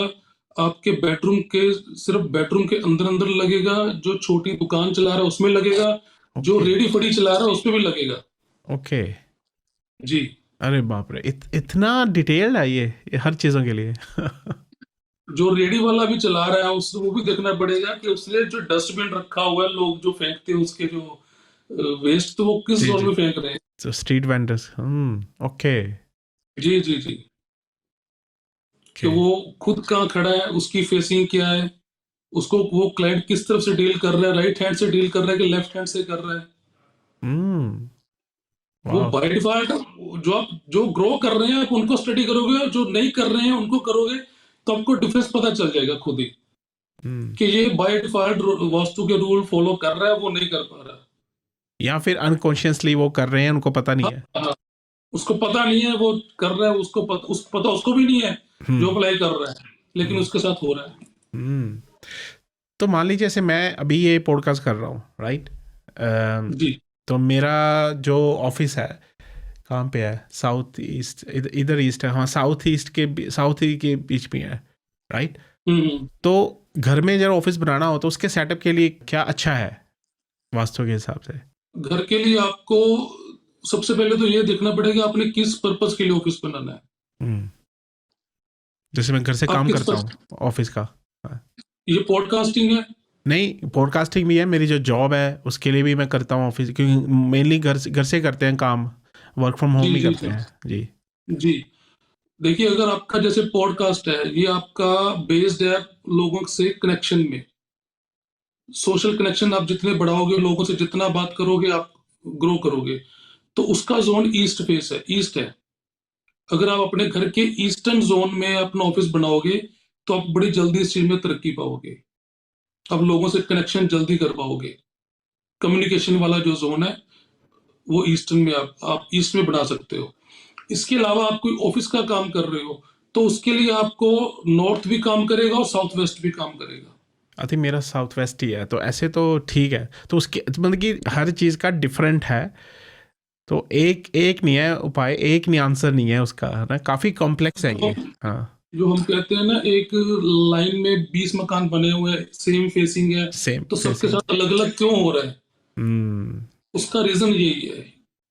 आपके बेडरूम के, सिर्फ बेडरूम के अंदर अंदर लगेगा, जो छोटी दुकान चला रहा है उसमें लगेगा, जो ओके रेडी फड़ी चला रहा है उसमें भी लगेगा। ओके। जी। अरे बाप रे, इतना डिटेल्ड है ये हर चीज़ों के लिए। जो रेडी वाला भी चला रहा है उस वो भी देखना पड़ेगा कि उसने जो डस्टबिन रखा हुआ है, लोग जो फेंकते हैं उसके जो वेस्ट, तो वो किस जी जोन जी। में फेंक रहे हैं। तो स्ट्रीट वेंडर्स, ओके जी जी जी। कि ओके। वो खुद कहाँ खड़ा है, उसकी फेसिंग क्या है, उसको वो क्लाइंट किस तरफ से डील कर रहा है, राइट हैंड से डील कर रहा है कि लेफ्ट हैंड से कर रहा है। हम्म। वो वाह। बाय डिफॉल्ट जो आप जो ग्रो कर रहे हैं आप उनको स्टडी करोगे, और जो नहीं कर रहे हैं उनको करोगे, तो आपको डिफरेंस पता चल जाएगा खुद ही हम्म। कि ये बाय डिफॉल्ट वास्तु के रूल फॉलो कर रहा है, वो नहीं कर पा रहा। या फिर अनकॉन्शियसली वो कर रहे हैं, उनको पता नहीं हाँ, है। हाँ, उसको पता नहीं है वो कर रहा है, उसको पता उसको भी नहीं है जो हम्म अप्लाई कर रहा है, लेकिन हम्म उसके साथ हो रहा है। हम्म। तो मान लीजिए जैसे मैं अभी ये पॉडकास्ट कर रहा हूँ, राइट? जी। तो मेरा जो ऑफिस है कहाँ पे है? साउथ ईस्ट, इधर ईस्ट है, हाँ साउथ ईस्ट के, साउथ ही के बीच में है, राइट? हम्म। तो घर में जब ऑफिस बनाना हो तो उसके सेटअप के लिए क्या अच्छा है वास्तु के हिसाब से? घर के लिए आपको सबसे पहले तो ये देखना पड़ेगा आपने किस पर्पस के लिए ऑफिस बनाना है। हम्म। जैसे मैं घर से आप काम किस करता हूँ, ऑफिस का। हाँ। ये पॉडकास्टिंग है। नहीं, पॉडकास्टिंग भी है, मेरी जो जॉब है उसके लिए भी मैं करता हूँ ऑफिस, क्योंकि मेनली घर से करते हैं काम, वर्क फ्रॉम जी होम ही जी करते जी हैं जी। जी। देखिए, अगर आपका जैसे पॉडकास्ट है, ये आपका बेस्ड है लोगों से कनेक्शन में, सोशल कनेक्शन आप जितने बढ़ाओगे, लोगों से जितना बात करोगे, आप ग्रो करोगे। तो उसका जोन ईस्ट फेस है, ईस्ट है। अगर आप अपने घर के ईस्टर्न जोन में अपना ऑफिस बनाओगे, तो आप बड़ी जल्दी इस चीज में तरक्की पाओगे, आप लोगों से कनेक्शन जल्दी कर पाओगे। कम्युनिकेशन वाला जो जोन है वो ईस्टर्न में आप ईस्ट में बना सकते हो। इसके अलावा आप कोई ऑफिस का काम कर रहे हो, तो उसके लिए आपको नॉर्थ भी काम करेगा और साउथ वेस्ट भी काम करेगा। आई थिंक मेरा साउथ वेस्ट ही है, तो ऐसे तो ठीक है। तो उसके मतलब कि हर चीज़ का डिफरेंट है, तो एक एक नहीं है उपाय, एक नहीं आंसर नहीं है उसका, है ना? काफ़ी कॉम्प्लेक्स है तो ये। हाँ। जो हम कहते हैं ना, एक लाइन में 20 मकान बने हुए हैं, सेम फेसिंग है, सेम तो सबके फेसिंग। साथ अलग अलग क्यों हो रहा है? हम्म उसका रीजन यही है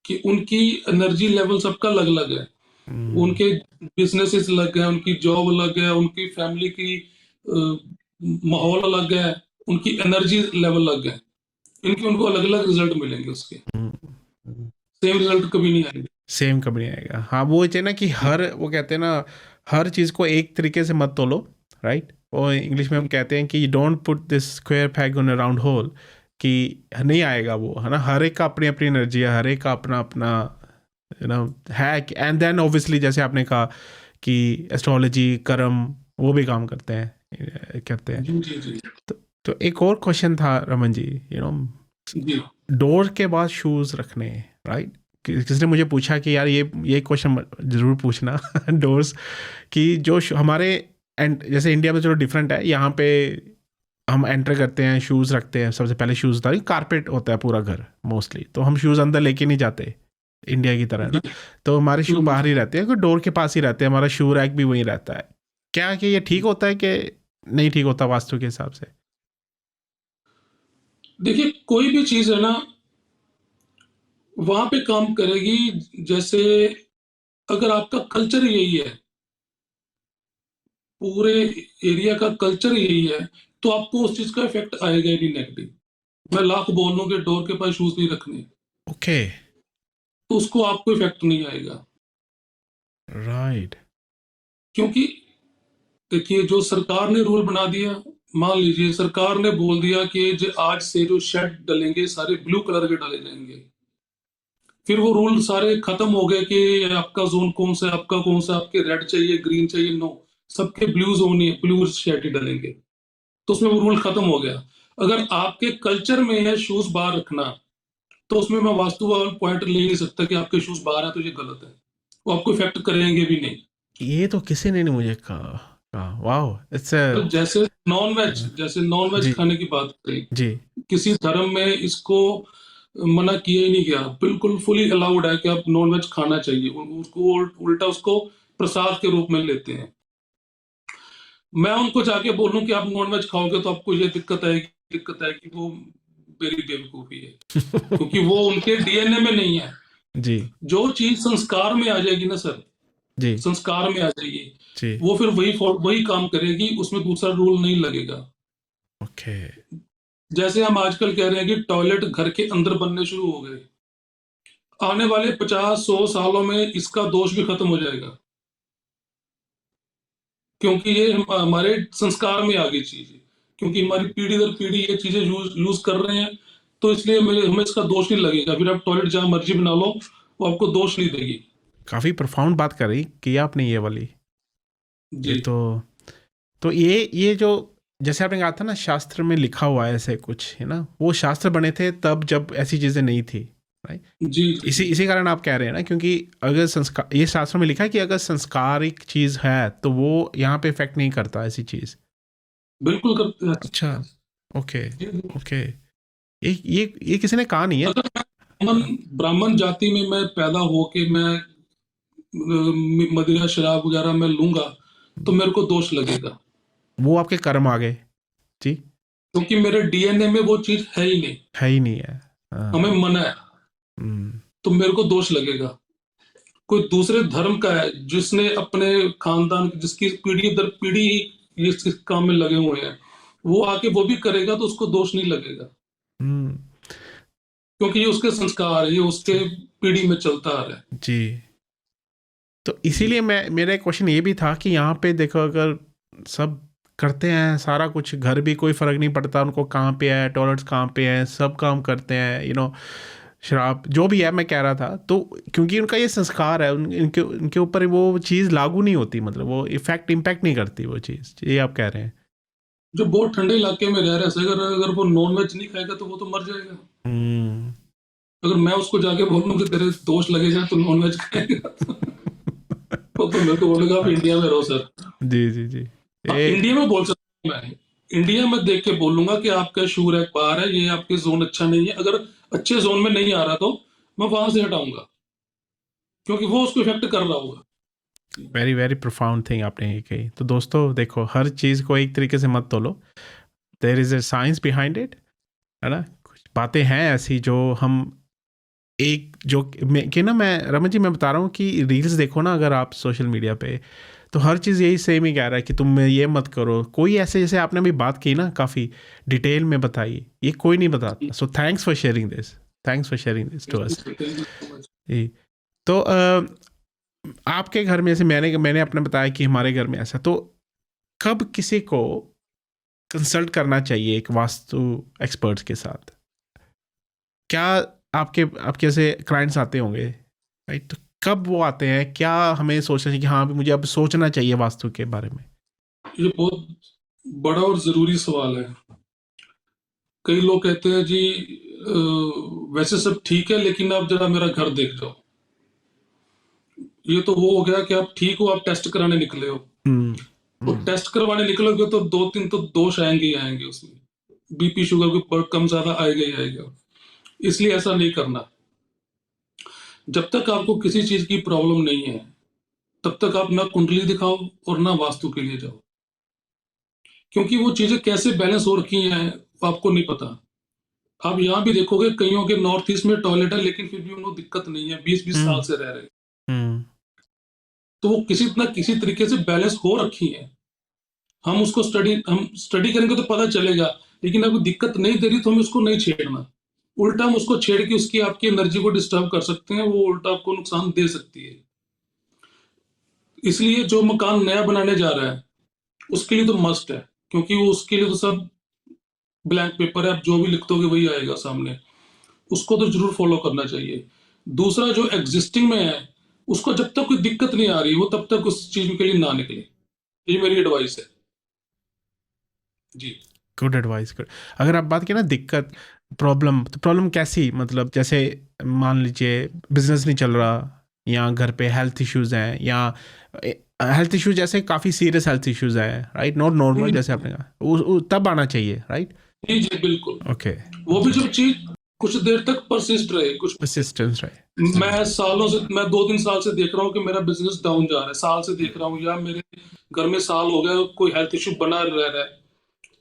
कि उनकी एनर्जी लेवल सबका अलग अलग है। हम्म उनके बिजनेसेस अलग है, उनकी जॉब अलग है, उनकी फैमिली की माहौल अलग है, उनकी एनर्जी लेवल अलग है। इनके उनको अलग अलग रिजल्ट मिलेंगे, उसके सेम रिजल्ट कभी नहीं आएंगे। सेम कभी नहीं आएगा। हाँ, वो है ना कि हर, वो कहते हैं ना, हर चीज़ को एक तरीके से मत तोलो, राइट? और इंग्लिश में हम कहते हैं कि don't put this square peg on a round whole, कि नहीं आएगा वो, है ना? हर एक का अपनी अपनी एनर्जी है, हर एक का अपना अपना, यू नो, है। एंड देन ऑब्वियसली जैसे आपने कहा कि एस्ट्रोलॉजी, कर्म, वो भी काम करते हैं, कहते हैं। जी जी जी तो एक और क्वेश्चन था Raman ji, you know, ji. Door के बाद शूज़ रखने, राइट? किसी ने मुझे पूछा कि यार ये क्वेश्चन ज़रूर पूछना। डोर्स की जो हमारे एंड, जैसे इंडिया में चलो डिफरेंट है, यहाँ पे हम एंटर करते हैं, शूज़ रखते हैं, सबसे पहले शूज़ होता है, कारपेट होता है पूरा घर मोस्टली, तो हम शूज़ अंदर लेके नहीं जाते इंडिया की तरह जी। ना। तो हमारे शू हम्म। बाहर ही रहते हैं, डोर के पास ही रहते हैं, हमारा शू रैक भी वहीं रहता है। क्या कि ये ठीक होता है कि नहीं ठीक होता वास्तु के हिसाब से? देखिए, कोई भी चीज है ना, वहां पे काम करेगी। जैसे अगर आपका कल्चर यही है, पूरे एरिया का कल्चर यही है, तो आपको उस चीज का इफेक्ट आएगा ही नहीं नेगेटिव। मैं लाख बोल लूं कि डोर के पास शूज नहीं रखने, ओके। तो उसको आपको इफेक्ट नहीं आएगा। राइट। क्योंकि देखिए, जो सरकार ने रूल बना दिया, मान लीजिए सरकार ने बोल दिया कि आज से जो शेड डलेंगे सारे ब्लू कलर के डाले जाएंगे। फिर वो रूल सारे खत्म हो गए कि आपका जोन कौन सा है, आपका कौन सा, आपके रेड चाहिए, ग्रीन चाहिए, नो, सबके ब्लू जोन ही, ब्लू शेड ही डलेंगे। तो उसमें वो रूल खत्म हो गया। अगर आपके कल्चर में है शूज बाहर रखना, तो उसमें मैं वास्तु वाला पॉइंट ले नहीं सकता कि आपके शूज बाहर है तो ये गलत है। वो आपको इफेक्ट करेंगे भी नहीं। ये तो किसी ने नहीं मुझे कहा। वाओ, इट्स तो अ जैसे नॉन वेज जी खाने की बात करी, जी। किसी धर्म में इसको मना किया ही नहीं गया, बिल्कुल फुली अलाउड है कि आप नॉन वेज खाना चाहिए। उसको उल्टा उसको प्रसाद के रूप में लेते हैं। मैं उनको जाके बोलूं कि आप नॉन वेज खाओगे तो आपको ये दिक्कत आएगी, वो मेरी बेवकूफी है, क्योंकि वो उनके डीएनए में नहीं है। जी जो चीज संस्कार में आ जाएगी ना सर, जी संस्कार में आ जाएगी, जी। वो फिर वही काम करेगी, उसमें दूसरा रूल नहीं लगेगा। ओके। जैसे हम आजकल कह रहे हैं कि टॉयलेट घर के अंदर बनने शुरू हो गए, आने वाले 50-100 सालों में इसका दोष भी खत्म हो जाएगा, क्योंकि ये हमारे संस्कार में आ गई चीज है, क्योंकि हमारी पीढ़ी दर पीढ़ी ये चीजें यूज कर रहे हैं, तो इसलिए हमें इसका दोष नहीं लगेगा। फिर आप टॉयलेट जहां मर्जी बना लो, वो आपको दोष नहीं देगी। काफ़ी प्रोफाउंड बात करी कि आपने ये वाली। ये जी तो ये जो जैसे आपने कहा था ना, शास्त्र में लिखा हुआ है ऐसे कुछ, है ना, वो शास्त्र बने थे तब जब ऐसी चीज़ें नहीं थी, राइट। जी इसी कारण आप कह रहे हैं ना, क्योंकि अगर संस्कार, ये शास्त्र में लिखा है कि अगर संस्कारिक चीज़ है तो वो यहाँ पे इफेक्ट नहीं करता ऐसी चीज़। बिल्कुल करते हैं। अच्छा। ओके। जी। ओके। ये किसी ने कहा नहीं है। अगर ब्राह्मण जाति में मैं पैदा होके मैं मदिरा शराब वगैरह मैं लूंगा, तो मेरे को दोष लगेगा, वो आपके कर्म आ गए जी। क्योंकि मेरे डीएनए में वो चीज है ही नहीं, है ही नहीं है। हमें मना है, हम्म, तो मेरे को दोष लगेगा। कोई दूसरे धर्म का है जिसने अपने खानदान, जिसकी पीढ़ी दर पीढ़ी इस काम में लगे हुए हैं, वो आके वो भी करेगा तो उसको दोष नहीं लगेगा, हम्म, क्योंकि ये उसके संस्कार, ये उसके पीढ़ी में चलता आ रहा है। जी। तो इसीलिए मेरा एक क्वेश्चन ये भी था कि यहाँ पे देखो, अगर सब करते हैं सारा कुछ, घर भी कोई फ़र्क नहीं पड़ता उनको कहाँ पे है, टॉयलेट्स कहाँ पे हैं, सब काम करते हैं, शराब जो भी है, मैं कह रहा था, तो क्योंकि उनका ये संस्कार है, इनके ऊपर वो चीज़ लागू नहीं होती, मतलब वो इम्पैक्ट नहीं करती वो चीज़, ये आप कह रहे हैं। जो बहुत ठंडे इलाके में रह रहे हैं, अगर वो नॉन वेज नहीं खाएगा तो वो तो मर जाएगा। हम्म। अगर मैं उसको जाके बोलूं कि तेरे दोष लगेगा तो नॉन वेज खाएगा, तो मेरे को बोलेगा आप इंडिया में रहो सर। जी जी जी। हाँ, ए, इंडिया में बोल सकता हूँ मैं, इंडिया में देख के बोलूंगा कि आपका शूर है, बाहर है, ये आपके जोन अच्छा नहीं है। अगर अच्छे जोन में नहीं आ रहा तो मैं वहां से हटाऊंगा, क्योंकि वो उसको इफेक्ट कर रहा होगा। वेरी वेरी प्रोफाउंड थिंग आपने ये कही। तो दोस्तों देखो, हर चीज़ को एक तरीके से मत तोलो, there is a science behind it, है ना। कुछ बातें हैं ऐसी जो हम एक जो कि ना, मैं रमन जी मैं बता रहा हूँ कि रील्स देखो ना अगर आप सोशल मीडिया पे, तो हर चीज़ यही सेम ही कह रहा है कि तुम ये मत करो। कोई ऐसे, जैसे आपने अभी बात की ना, काफ़ी डिटेल में बताई, ये कोई नहीं बताता। So thanks for sharing this to us. जी। तो आपके घर में, जैसे मैंने अपने बताया कि हमारे घर में ऐसा, तो कब किसी को कंसल्ट करना चाहिए एक वास्तु एक्सपर्ट्स के साथ? क्या आपके ऐसे क्लाइंट्स आते होंगे, राइट, तो कब वो आते हैं, क्या हमें सोचना चाहिए कि हाँ, अभी मुझे अब सोचना चाहिए वास्तु के बारे में? ये बहुत बड़ा और जरूरी सवाल है। कई लोग कहते हैं जी वैसे सब ठीक है, लेकिन आप जरा मेरा घर देख जाओ। ये तो वो हो गया कि आप ठीक हो, आप टेस्ट कराने निकले हो, तो टेस्ट करवाने निकलोगे तो 2-3 तो दोष आएंगे ही आएंगे उसमें, बीपी शुगर को कम ज्यादा आएगा ही आएगा। इसलिए ऐसा नहीं करना। जब तक आपको किसी चीज की प्रॉब्लम नहीं है, तब तक आप ना कुंडली दिखाओ और ना वास्तु के लिए जाओ, क्योंकि वो चीजें कैसे बैलेंस हो रखी हैं आपको नहीं पता। आप यहाँ भी देखोगे कईयों के नॉर्थ ईस्ट में टॉयलेट है, लेकिन फिर भी उनको दिक्कत नहीं है, 20-20 साल से रह रहे हैं। तो वो किसी ना किसी तरीके से बैलेंस हो रखी है। हम स्टडी करेंगे तो पता चलेगा, लेकिन अगर दिक्कत नहीं दे रही तो हमें उसको नहीं छेड़ना। उल्टा हम उसको छेड़ के उसकी आपकी एनर्जी को डिस्टर्ब कर सकते हैं, वो उल्टा आपको नुकसान दे सकती है। इसलिए जो मकान नया बनाने जा रहा है उसके लिए तो मस्ट है, क्योंकि वो उसके लिए तो सब ब्लैंक पेपर है, आप जो भी लिख दोगे वही आएगा सामने। उसको तो जरूर फॉलो करना चाहिए। दूसरा, जो एग्जिस्टिंग में है उसको जब तक कोई दिक्कत नहीं आ रही वो तब तक उस चीज के लिए ना निकले, ये मेरी एडवाइस है जी। Good advice. गुड। अगर आप बात की ना दिक्कत, प्रॉब्लम, तो प्रॉब्लम कैसी, मतलब जैसे मान लीजिए बिजनेस नहीं चल रहा, या घर पे हेल्थ इश्यूज हैं, या हेल्थ इश्यूज जैसे काफ़ी सीरियस हेल्थ इश्यूज हैं, राइट, नॉट नॉर्मल, जैसे आपने कहा, तब आना चाहिए, राइट। जी जी बिल्कुल। ओके। वो भी जब चीज कुछ देर तक परसिस्ट रहे, कुछ persistence रहे। मैं सालों से, मैं 2-3 साल से देख रहा हूँ कि मेरा बिजनेस डाउन जा रहा है, साल से देख रहा हूँ, या मेरे घर में साल हो गया कोई हेल्थ इश्यू बना रह रहा है,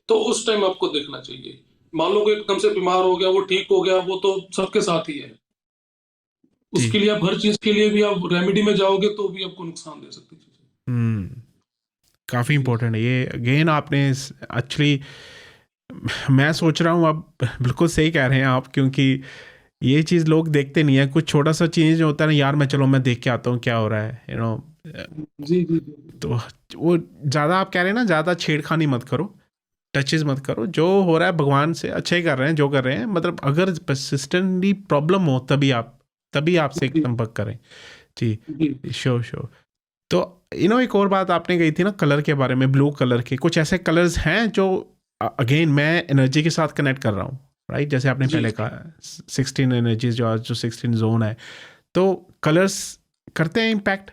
तो उस टाइम आपको देखना चाहिए। मान लो कोई एकदम से बीमार हो गया, वो ठीक हो गया, वो तो सबके साथ ही है। जी। उसके लिए आप हर चीज के लिए भी आप रेमेडी में जाओगे तो भी आपको नुकसान दे सकती चीजें। हम्म, काफ़ी जी इम्पोर्टेंट है ये। अगेन आपने एक्चुअली, मैं सोच रहा हूँ, आप बिल्कुल सही कह रहे हैं आप, क्योंकि ये चीज़ लोग देखते नहीं है। कुछ छोटा सा चीज़ होता है ना, यार मैं चलो मैं देख के आता हूँ क्या हो रहा है, जी जी जी। तो वो ज़्यादा, आप कह रहे हैं ना, ज़्यादा छेड़खानी मत करो, टचेस मत करो। जो हो रहा है भगवान से अच्छे ही कर रहे हैं जो कर रहे हैं, मतलब अगर परसिस्टेंटली प्रॉब्लम हो तभी आपसे जी संपर्क करें। जी, जी। Sure sure. तो एक और बात आपने कही थी ना कलर के बारे में, ब्लू कलर के कुछ ऐसे कलर्स हैं जो, अगेन मैं एनर्जी के साथ कनेक्ट कर रहा हूँ, राइट? जैसे आपने जी पहले कहा 16 एनर्जीज, जो 16 जोन है, तो कलर्स करते हैं इम्पैक्ट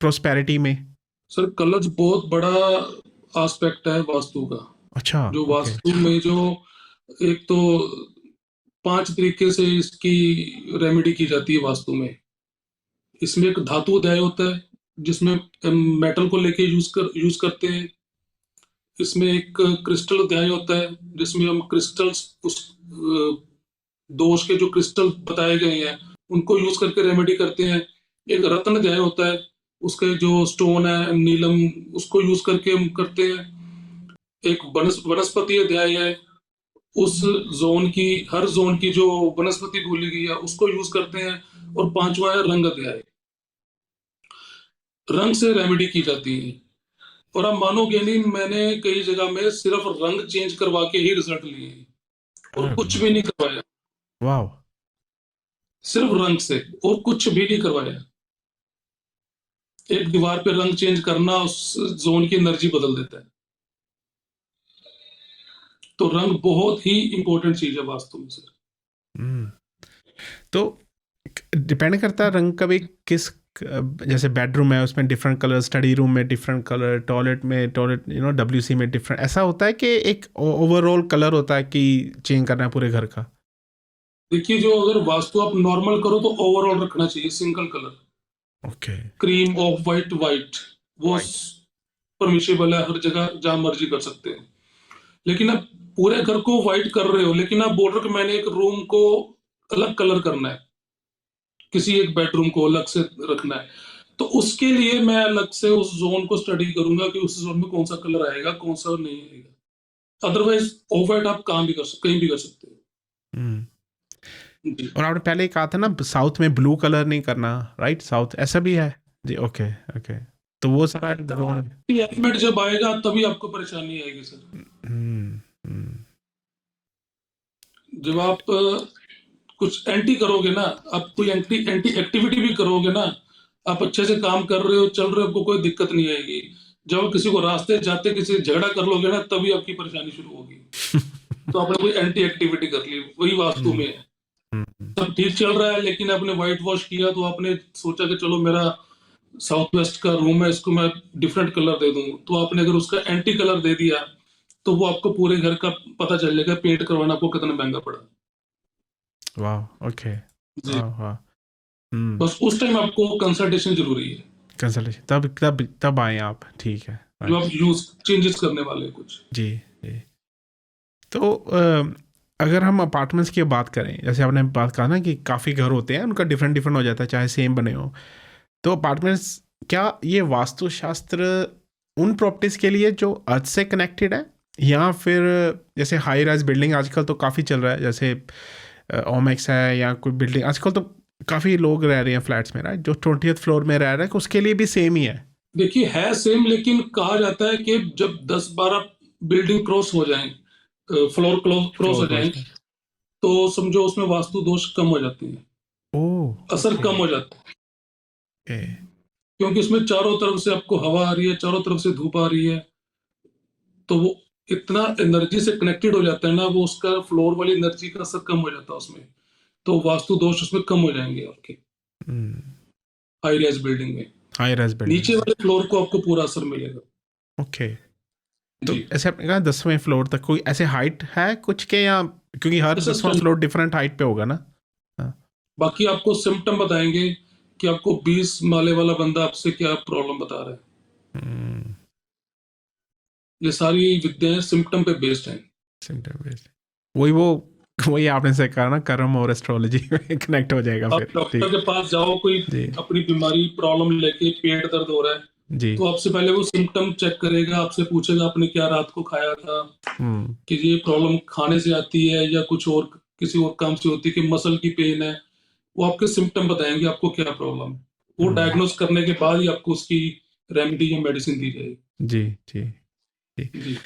प्रोस्पेरिटी में? सर, कलर्स बहुत बड़ा एस्पेक्ट है वास्तु का। अच्छा, जो ओके। वास्तु में जो, एक तो 5 तरीके से इसकी रेमेडी की जाती है वास्तु में। इसमें एक धातु अध्याय होता है जिसमें मेटल को लेके यूज करते हैं। इसमें एक क्रिस्टल अध्याय होता है जिसमें हम क्रिस्टल्स, उस दोष के जो क्रिस्टल बताए गए हैं उनको यूज करके रेमेडी करते हैं। एक रत्न अध्याय होता है, उसके जो स्टोन है नीलम, उसको यूज करके हम करते हैं। एक वनस्पति अध्याय है, उस जोन की, हर जोन की जो वनस्पति बोली गई है उसको यूज करते हैं। और पांचवा है रंग अध्याय, रंग से रेमेडी की जाती है। और आप मानोगे नहीं, मैंने कई जगह में सिर्फ रंग चेंज करवा के ही रिजल्ट लिए हैं, और कुछ भी नहीं करवाया, वाह। सिर्फ रंग से, और कुछ भी नहीं करवाया। एक दीवार पे रंग चेंज करना उस जोन की एनर्जी बदल देता है। तो रंग बहुत ही इंपॉर्टेंट चीज है वास्तु में सर। हम्म, तो डिपेंड करता है रंग का भी, किस, जैसे बेडरूम है उसमें डिफरेंट कलर, स्टडी रूम में डिफरेंट कलर, टॉयलेट WC में डिफरेंट, ऐसा होता है कि एक ओवरऑल कलर होता है कि चेंज करना है पूरे घर का? देखिए, जो अगर वास्तु आप नॉर्मल करो तो ओवरऑल रखना चाहिए single colour, okay. Cream of white white, वो वाइट। परमिशेबल है हर जगह, जहां मर्जी कर सकते हैं। लेकिन आप पूरे घर को व्हाइट कर रहे हो, लेकिन आप बोल रहे हो कि मैंने एक रूम को अलग कलर करना है, किसी एक बेडरूम को अलग से रखना है, तो उसके लिए मैं अलग से उस जोन को स्टडी करूंगा कि उस जोन में कौन सा कलर आएगा, कौन सा नहीं आएगा। अदरवाइज ऑफ व्हाइट आप काम भी कर सकते, कहीं भी कर सकते हम्म। हो। जी। और आपने पहले ही कहा था ना साउथ में ब्लू कलर नहीं करना, राइट? साउथ ऐसा भी है? जी, ओके ओके। तो वो सारा एलिमेंट जब आएगा तभी आपको परेशानी आएगी सर। हम्म, हम्म, जब आप कुछ एंटी करोगे ना, आप कोई एंटी एंटी एक्टिविटी भी करोगे ना, आप अच्छे से काम कर रहे हो, चल रहे हो, आपको कोई दिक्कत नहीं आएगी। जब आप किसी को रास्ते जाते किसी से झगड़ा कर लोगे ना, तभी आपकी परेशानी शुरू होगी। तो आपने कोई एंटी एक्टिविटी कर ली, वही वास्तु में है। हम्म, सब ठीक चल रहा है लेकिन आपने व्हाइट वॉश किया, तो आपने सोचा कि चलो मेरा साउथ वेस्ट का रूम है, इसको मैं डिफरेंट कलर दे दूं, तो आपने अगर उसका एंटी कलर दे दिया तो वो आपको पूरे घर का पता चलेगा, पेंट करवाना आपको कितना महंगा पड़ा। वाह, ओके। जी। वाह वाह। बस उस टाइम आपको कंसल्टेशन जरूरी है, कंसल्टेशन तब तब तब आए आप, ठीक है, जो राइट। आप यूज चेंजेस करने वाले हैं कुछ। जी जी। तो अगर हम अपार्टमेंट्स की बात करें, जैसे आपने बात कहा ना कि काफ़ी घर होते हैं उनका डिफरेंट डिफरेंट हो जाता है चाहे सेम बने हो, तो अपार्टमेंट्स, क्या ये वास्तुशास्त्र उन प्रॉपर्टीज़ के लिए जो अर्थ से कनेक्टेड है, या फिर जैसे हाई राइज बिल्डिंग आजकल तो काफ़ी चल रहा है, जैसे ओमेक्स है, या कोई बिल्डिंग आजकल तो काफ़ी लोग रह रहे हैं फ्लैट्स में, राइट, जो 20th फ्लोर में रह रहे हैं, उसके लिए भी सेम ही है? देखिए, है सेम, लेकिन कहा जाता है कि जब 10-12 बिल्डिंग क्रॉस हो जाएं, फ्लोर क्रॉस फ्लोर हो क्रॉस जाएं, में। तो समझो उसमें वास्तु दोष कम हो जाते हैं, ओह, असर ओके। कम हो जाता है। ए, क्योंकि उसमें चारों तरफ से आपको हवा आ रही है, चारों तरफ से धूप आ रही है, तो वो इतना एनर्जी से कनेक्टेड हो जाता है ना, वो उसका फ्लोर वाली एनर्जी का असर कम हो जाता है उसमें, तो वास्तु दोष उसमें कम हो जाएंगे आपके हाई राइज बिल्डिंग में। हाई राइज बिल्डिंग नीचे में। वाले फ्लोर को आपको पूरा असर मिलेगा। ओके। तो जी। ऐसे आपने कहा 10वें फ्लोर तक, कोई ऐसे हाइट है कुछ के, या क्योंकि हर ऐसा 10वां फ्लोर डिफरेंट हाइट पे होगा ना? हाँ। बाकी आपको सिम्टम बताएंगे कि आपको 20 माले वाला बंदा आपसे क्या प्रॉब्लम बता रहा है। हम्म, ये सारी विद्याएं सिम्टम पे बेस्ड हैं। center based। वही आपने से कहा ना, कर्म और एस्ट्रोलॉजी में कनेक्ट हो जाएगा आप फिर। डॉक्टर ठीक। के पास जाओ, कोई जी अपनी बीमारी प्रॉब्लम लेके पेट दर्द हो रहा है, जी। तो आपसे पहले वो सिम्टम चेक करेगा, आपसे पूछेगा आपने क्या रात को खाया था, हम्म कि ये प्रॉब्लम खाने से आती है या कुछ और किसी और काम से होती है, कि मसल की पेन है। वो आपके सिम्टम बताएंगे आपको क्या प्रॉब्लम है। वो हम्म, डायग्नोस करने के बाद ही आपको उसकी रेमेडी या मेडिसिन दी जाएगी। जी जी जी। जी।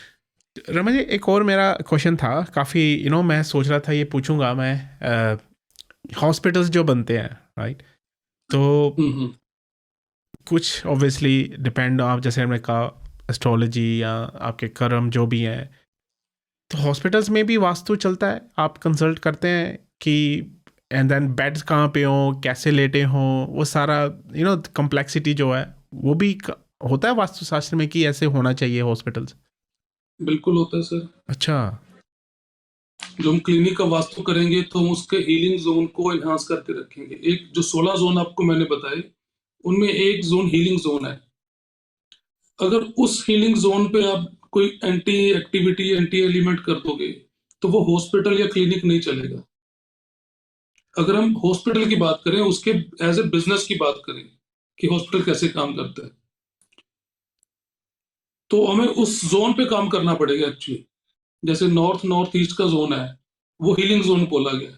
रमन जी, एक और मेरा क्वेश्चन था, काफ़ी मैं सोच रहा था ये पूछूंगा मैं। हॉस्पिटल्स जो बनते हैं, राइट, तो हम्म। कुछ ऑब्वियसली डिपेंड, आप जैसे हमने कहा, एस्ट्रोलॉजी या आपके कर्म जो भी हैं, तो हॉस्पिटल्स में भी वास्तु चलता है? आप कंसल्ट करते हैं कि एंड देन बेड्स कहाँ पे हों, कैसे लेटे हों, वो सारा कम्प्लेक्सिटी जो है वो भी होता है वास्तुशास्त्र में कि ऐसे होना चाहिए हॉस्पिटल्स? बिल्कुल होता है सर। अच्छा। जो हम क्लिनिक का वास्तु करेंगे तो हम उसके हीलिंग जोन को एनहांस करके रखेंगे। एक जो 16 जोन आपको मैंने बताए, उनमें एक जोन हीलिंग जोन है। अगर उस हीलिंग जोन पे आप कोई एंटी एक्टिविटी, एंटी एलिमेंट कर दोगे, तो वो हॉस्पिटल या क्लिनिक नहीं चलेगा। अगर हम हॉस्पिटल की बात करें, उसके एज ए बिजनेस की बात करें कि हॉस्पिटल कैसे काम करता है, तो हमें उस जोन पे काम करना पड़ेगा एक्चुअली। जैसे नॉर्थ नॉर्थ ईस्ट का जोन है, वो हीलिंग जोन बोला गया,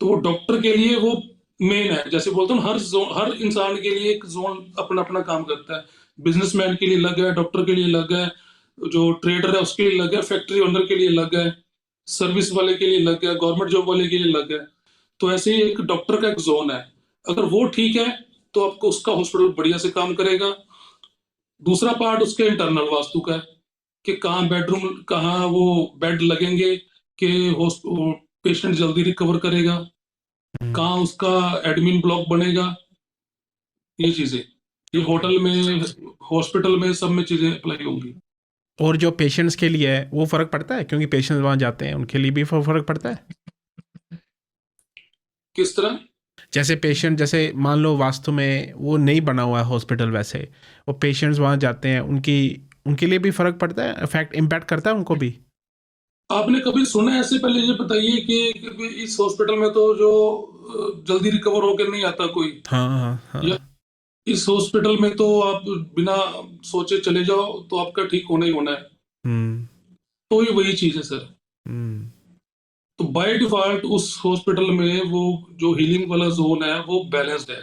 तो वो डॉक्टर के लिए वो मेन है। जैसे बोलते हैं ना, हर जोन, हर इंसान के लिए एक जोन अपना अपना काम करता है। बिजनेसमैन के लिए अलग है, डॉक्टर के लिए अलग है, जो ट्रेडर है उसके लिए अलग है, फैक्ट्री ओनर के लिए अलग है, सर्विस वाले के लिए अलग है, गवर्नमेंट जॉब वाले के लिए अलग है। तो ऐसे ही एक डॉक्टर का एक जोन है। अगर वो ठीक है तो आपको उसका हॉस्पिटल बढ़िया से काम करेगा। दूसरा पार्ट उसके इंटरनल वास्तु का है, कि कहाँ बेडरूम, कहाँ वो बेड लगेंगे कि पेशेंट जल्दी रिकवर करेगा, हम्म। कहाँ उसका एडमिन ब्लॉक बनेगा। ये चीजें, ये ओके। होटल में, हॉस्पिटल में, सब में चीजें अप्लाई होंगी। और जो पेशेंट्स के लिए है वो फ़र्क पड़ता है, क्योंकि पेशेंट्स वहाँ जाते हैं, उनके लिए भी फ़र्क पड़ता है? किस तरह? जैसे पेशेंट, जैसे मान लो वास्तु में वो नहीं बना हुआ है हॉस्पिटल, वैसे वो पेशेंट्स वहाँ जाते हैं, उनकी उनके लिए भी फ़र्क पड़ता है, इफेक्ट इम्पैक्ट करता है उनको भी? आपने कभी सुना है ऐसे? पहले ये बताइए कि इस हॉस्पिटल में तो जो जल्दी रिकवर होकर नहीं आता कोई, हाँ हाँ या हाँ। इस हॉस्पिटल में तो आप बिना सोचे चले जाओ तो आपका ठीक होना ही होना है। हम्म तो ये वही चीज है सर। हम्म तो बाय डिफॉल्ट उस हॉस्पिटल में वो जो हीलिंग वाला जोन है वो बैलेंस्ड है।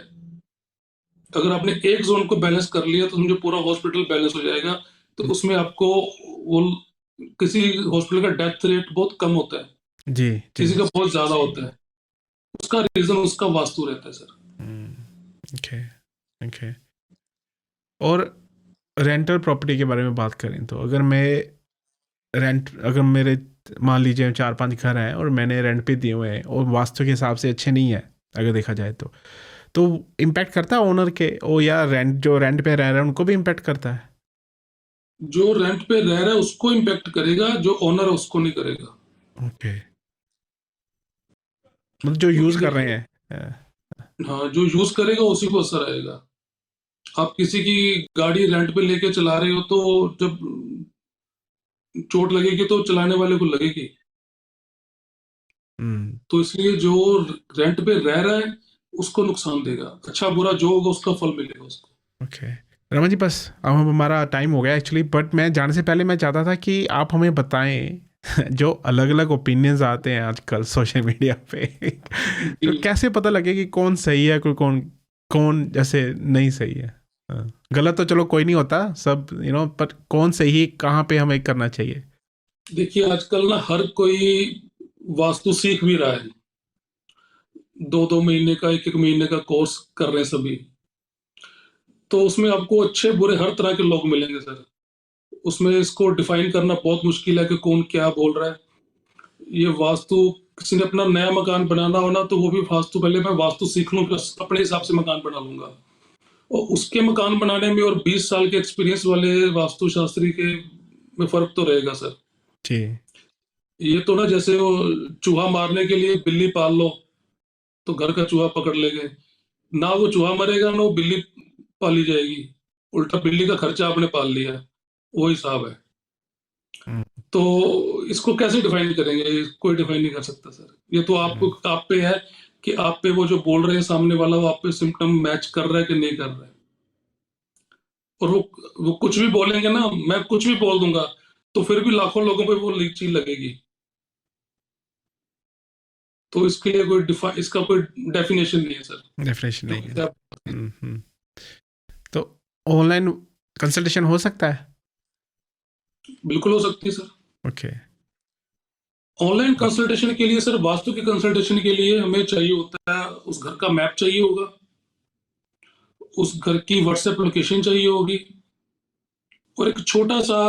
अगर आपने एक जोन को बैलेंस कर लिया तो समझो पूरा हॉस्पिटल बैलेंस हो जाएगा। तो उसमें आपको वो, किसी हॉस्पिटल का डेथ रेट बहुत कम होता है, जी जी। किसी का बहुत ज्यादा होता है। उसका रीजन उसका वास्तु रहता है सर। Okay okay. और रेंटल प्रॉपर्टी के बारे में बात करें तो, अगर मेरे मान लीजिए 4-5 घर हैं और मैंने रेंट पे दिए हुए हैं और वास्तु के हिसाब से अच्छे नहीं है, अगर देखा जाए तो इम्पैक्ट करता है ओनर के, ओ या जो रेंट पे रह रहे हैं उनको भी इम्पैक्ट करता है? जो रेंट पे रह रहा है उसको इम्पेक्ट करेगा, जो ओनर है उसको नहीं करेगा। ओके। मतलब जो क्योंकि यूज़ कर रहे देखिए, हैं। हाँ, जो यूज करेगा उसी को असर आएगा। आप किसी की गाड़ी रेंट पे लेके चला रहे हो, तो जब चोट लगेगी तो चलाने वाले को लगेगी। हम्म तो इसलिए जो रेंट पे रह रहा है उसको नुकसान देगा। अच्छा बुरा जो होगा उसका फल मिलेगा उसको। ओके। रमन जी, बस अब हमारा टाइम हो गया एक्चुअली, बट मैं जाने से पहले मैं चाहता था कि आप हमें बताएं जो अलग अलग ओपिनियंस आते हैं आजकल सोशल मीडिया पे तो जी। कैसे पता लगे कि कौन सही है, कोई कौन कौन जैसे नहीं सही है? हाँ, गलत तो चलो कोई नहीं होता सब, पर कौन सही कहाँ पे हमें करना चाहिए? देखिए आजकल ना हर कोई वास्तु सीख भी रहा है। 2-2 महीने का, 1-1 महीने का कोर्स कर रहे हैं सभी। तो उसमें आपको अच्छे बुरे हर तरह के लोग मिलेंगे सर। उसमें इसको डिफाइन करना बहुत मुश्किल है कि कौन क्या बोल रहा है। ये वास्तु, किसी ने अपना नया मकान बनाना हो ना, तो वो भी वास्तु, पहले मैं वास्तु सीख लूं, फिर अपने हिसाब से मकान बना लूंगा। और उसके मकान बनाने में और 20 साल के एक्सपीरियंस वाले वास्तु शास्त्री के में फर्क तो रहेगा सर। जी। ये तो ना जैसे वो चूहा मारने के लिए बिल्ली पाल लो तो घर का चूहा पकड़ लेंगे, ना वो चूहा मरेगा ना वो बिल्ली पाली जाएगी, उल्टा बिल्ली का खर्चा आपने पाल लिया, वो हिसाब है। हम्म, तो इसको कैसे डिफाइन करेंगे? कोई डिफाइन नहीं कर सकता सर। ये तो आपको आप पे है कि आप पे वो जो बोल रहे हैं सामने वाला, वो आप पे सिम्टम मैच कर रहा है कि नहीं कर रहा है। और वो कुछ भी बोलेंगे ना, मैं कुछ भी बोल दूंगा तो फिर भी लाखों लोगों पे वो चीज लगेगी। तो इसके लिए इसका कोई डेफिनेशन नहीं है सर। डेफिनेशन नहीं है। क्या- हम्म। तो ऑनलाइन कंसल्टेशन हो सकता है? बिल्कुल हो सकती है सर। ओके। ऑनलाइन कंसल्टेशन के लिए सर, वास्तु की कंसल्टेशन के लिए हमें चाहिए होता है, उस घर का मैप चाहिए होगा, उस घर की व्हाट्सएप लोकेशन चाहिए होगी, और एक छोटा सा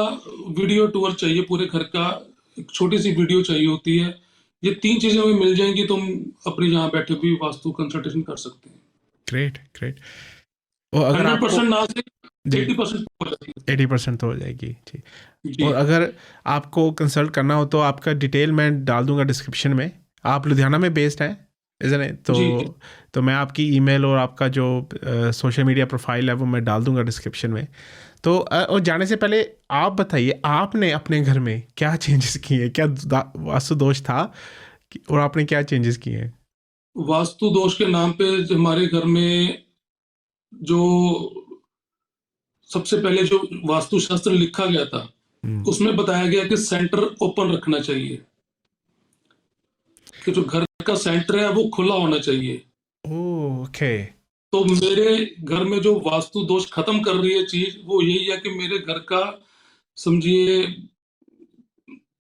वीडियो टूर चाहिए पूरे घर का, एक छोटी सी वीडियो चाहिए होती है। ये 3 चीजें हमें मिल जाएंगी तो हम अपने यहाँ बैठे भी वास्तु कंसल्टेशन कर सकते हैं। Great great. और अगर 100% आपको ना से जी 80% हो जाती है। 80% तो हो जाएगी जी। जी और अगर आपको कंसल्ट करना हो तो आपका डिटेल मैं डाल दूंगा डिस्क्रिप्शन में। आप लुधियाना में बेस्ड हैं, इज़न इट? जी जी तो मैं आपकी ईमेल और आपका जो सोशल मीडिया प्रोफाइल है वो मैं डाल दूंगा डिस्क्रिप्शन में। तो और जाने से पहले आप बताइए, आपने अपने घर में क्या चेंजेस किए? क्या वास्तु दोष था और आपने क्या चेंजेस किए हैं? वास्तु दोष के नाम पे जो हमारे घर में जो सबसे पहले जो वास्तुशास्त्र लिखा गया था, हम्म, उसमें बताया गया कि सेंटर ओपन रखना चाहिए, कि जो घर का सेंटर है वो खुला होना चाहिए। ओके। तो मेरे घर में जो वास्तु दोष खत्म कर रही है चीज, वो यही है कि मेरे घर का समझिए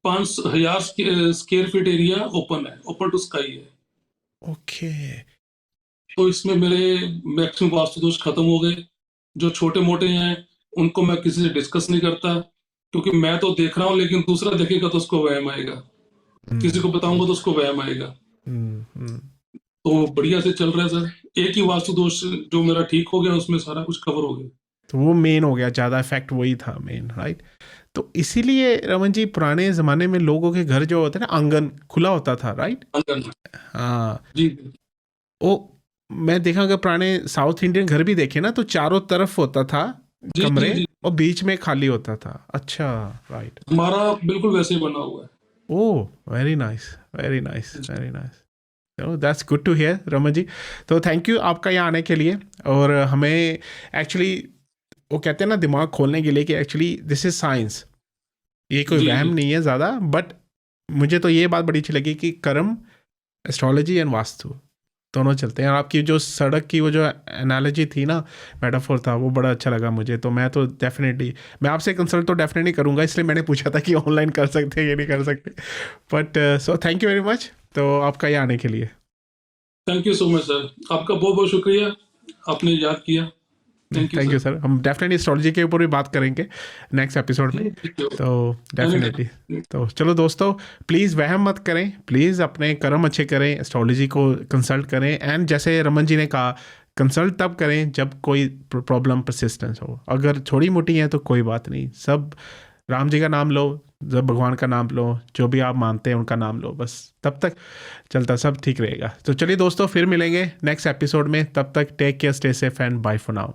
5,000 स्क्वायर फीट एरिया ओपन है, ओपन टू स्काई है। ओके। तो इसमें मेरे मैक्सिमम वास्तु दोष खत्म हो गए। जो छोटे मोटे हैं उनको मैं किसी से डिस्कस नहीं करता, क्योंकि मैं तो देख रहा हूँ, लेकिन दूसरा देखेगा तो उसको वहम आएगा, किसी को बताऊंगा तो उसको वहम आएगा। हम्म। तो बढ़िया से चल रहा है सर। एक ही वास्तु दोष जो मेरा ठीक हो गया, उसमें सारा कुछ कवर हो गया। तो वो मेन हो गया, ज़्यादा इफेक्ट वही था मेन, राइट? तो इसीलिए रमन जी, पुराने ज़माने में लोगों के घर जो होता है ना, आंगन खुला होता था, राइट? अंदर हाँ। जी वो मैं देखा, अगर पुराने साउथ इंडियन घर भी देखे ना तो चारों तरफ होता था जी जी कमरे जी। और बीच में खाली होता था। अच्छा, राइट। हमारा बिल्कुल वैसे ही बना हुआ है। Oh, very nice, very nice, very nice. That's good to hear Raman ji. तो थैंक यू आपका यहाँ आने के लिए। और हमें एक्चुअली वो कहते हैं ना, दिमाग खोलने के लिए कि एक्चुअली दिस इज साइंस, ये कोई जी वहम जी नहीं है ज़्यादा। बट मुझे तो ये बात बड़ी अच्छी लगी कि कर्म, एस्ट्रोलॉजी एंड वास्तु दोनों चलते हैं। और आपकी जो सड़क की वो जो एनालॉजी थी ना, मेटाफोर था, वो बड़ा अच्छा लगा मुझे। तो मैं तो डेफिनेटली, मैं आपसे कंसल्ट तो डेफिनेटली करूँगा, इसलिए मैंने पूछा था कि ऑनलाइन कर सकते हैं या नहीं कर सकते। But so thank you very much तो आपका ये आने के लिए। Thank you so much sir, आपका बहुत बहुत शुक्रिया, आपने याद किया। Thank you thank you sir. Sir. हम डेफिनेटली एस्ट्रोलॉजी के ऊपर भी बात करेंगे नेक्स्ट एपिसोड में। तो डेफिनेटली। तो चलो दोस्तों, प्लीज़ वहम मत करें, प्लीज़ अपने कर्म अच्छे करें, एस्ट्रोलॉजी को कंसल्ट करें। एंड जैसे रमन जी ने कहा, कंसल्ट तब करें जब कोई प्रॉब्लम परसिस्टेंस हो। अगर छोटी मोटी है तो कोई बात नहीं, सब राम जी का नाम लो, जब भगवान का नाम लो, जो भी आप मानते हैं उनका नाम लो, बस तब तक चलता, सब ठीक रहेगा। तो चलिए दोस्तों, फिर मिलेंगे नेक्स्ट एपिसोड में। तब तक take care, stay safe and bye for now.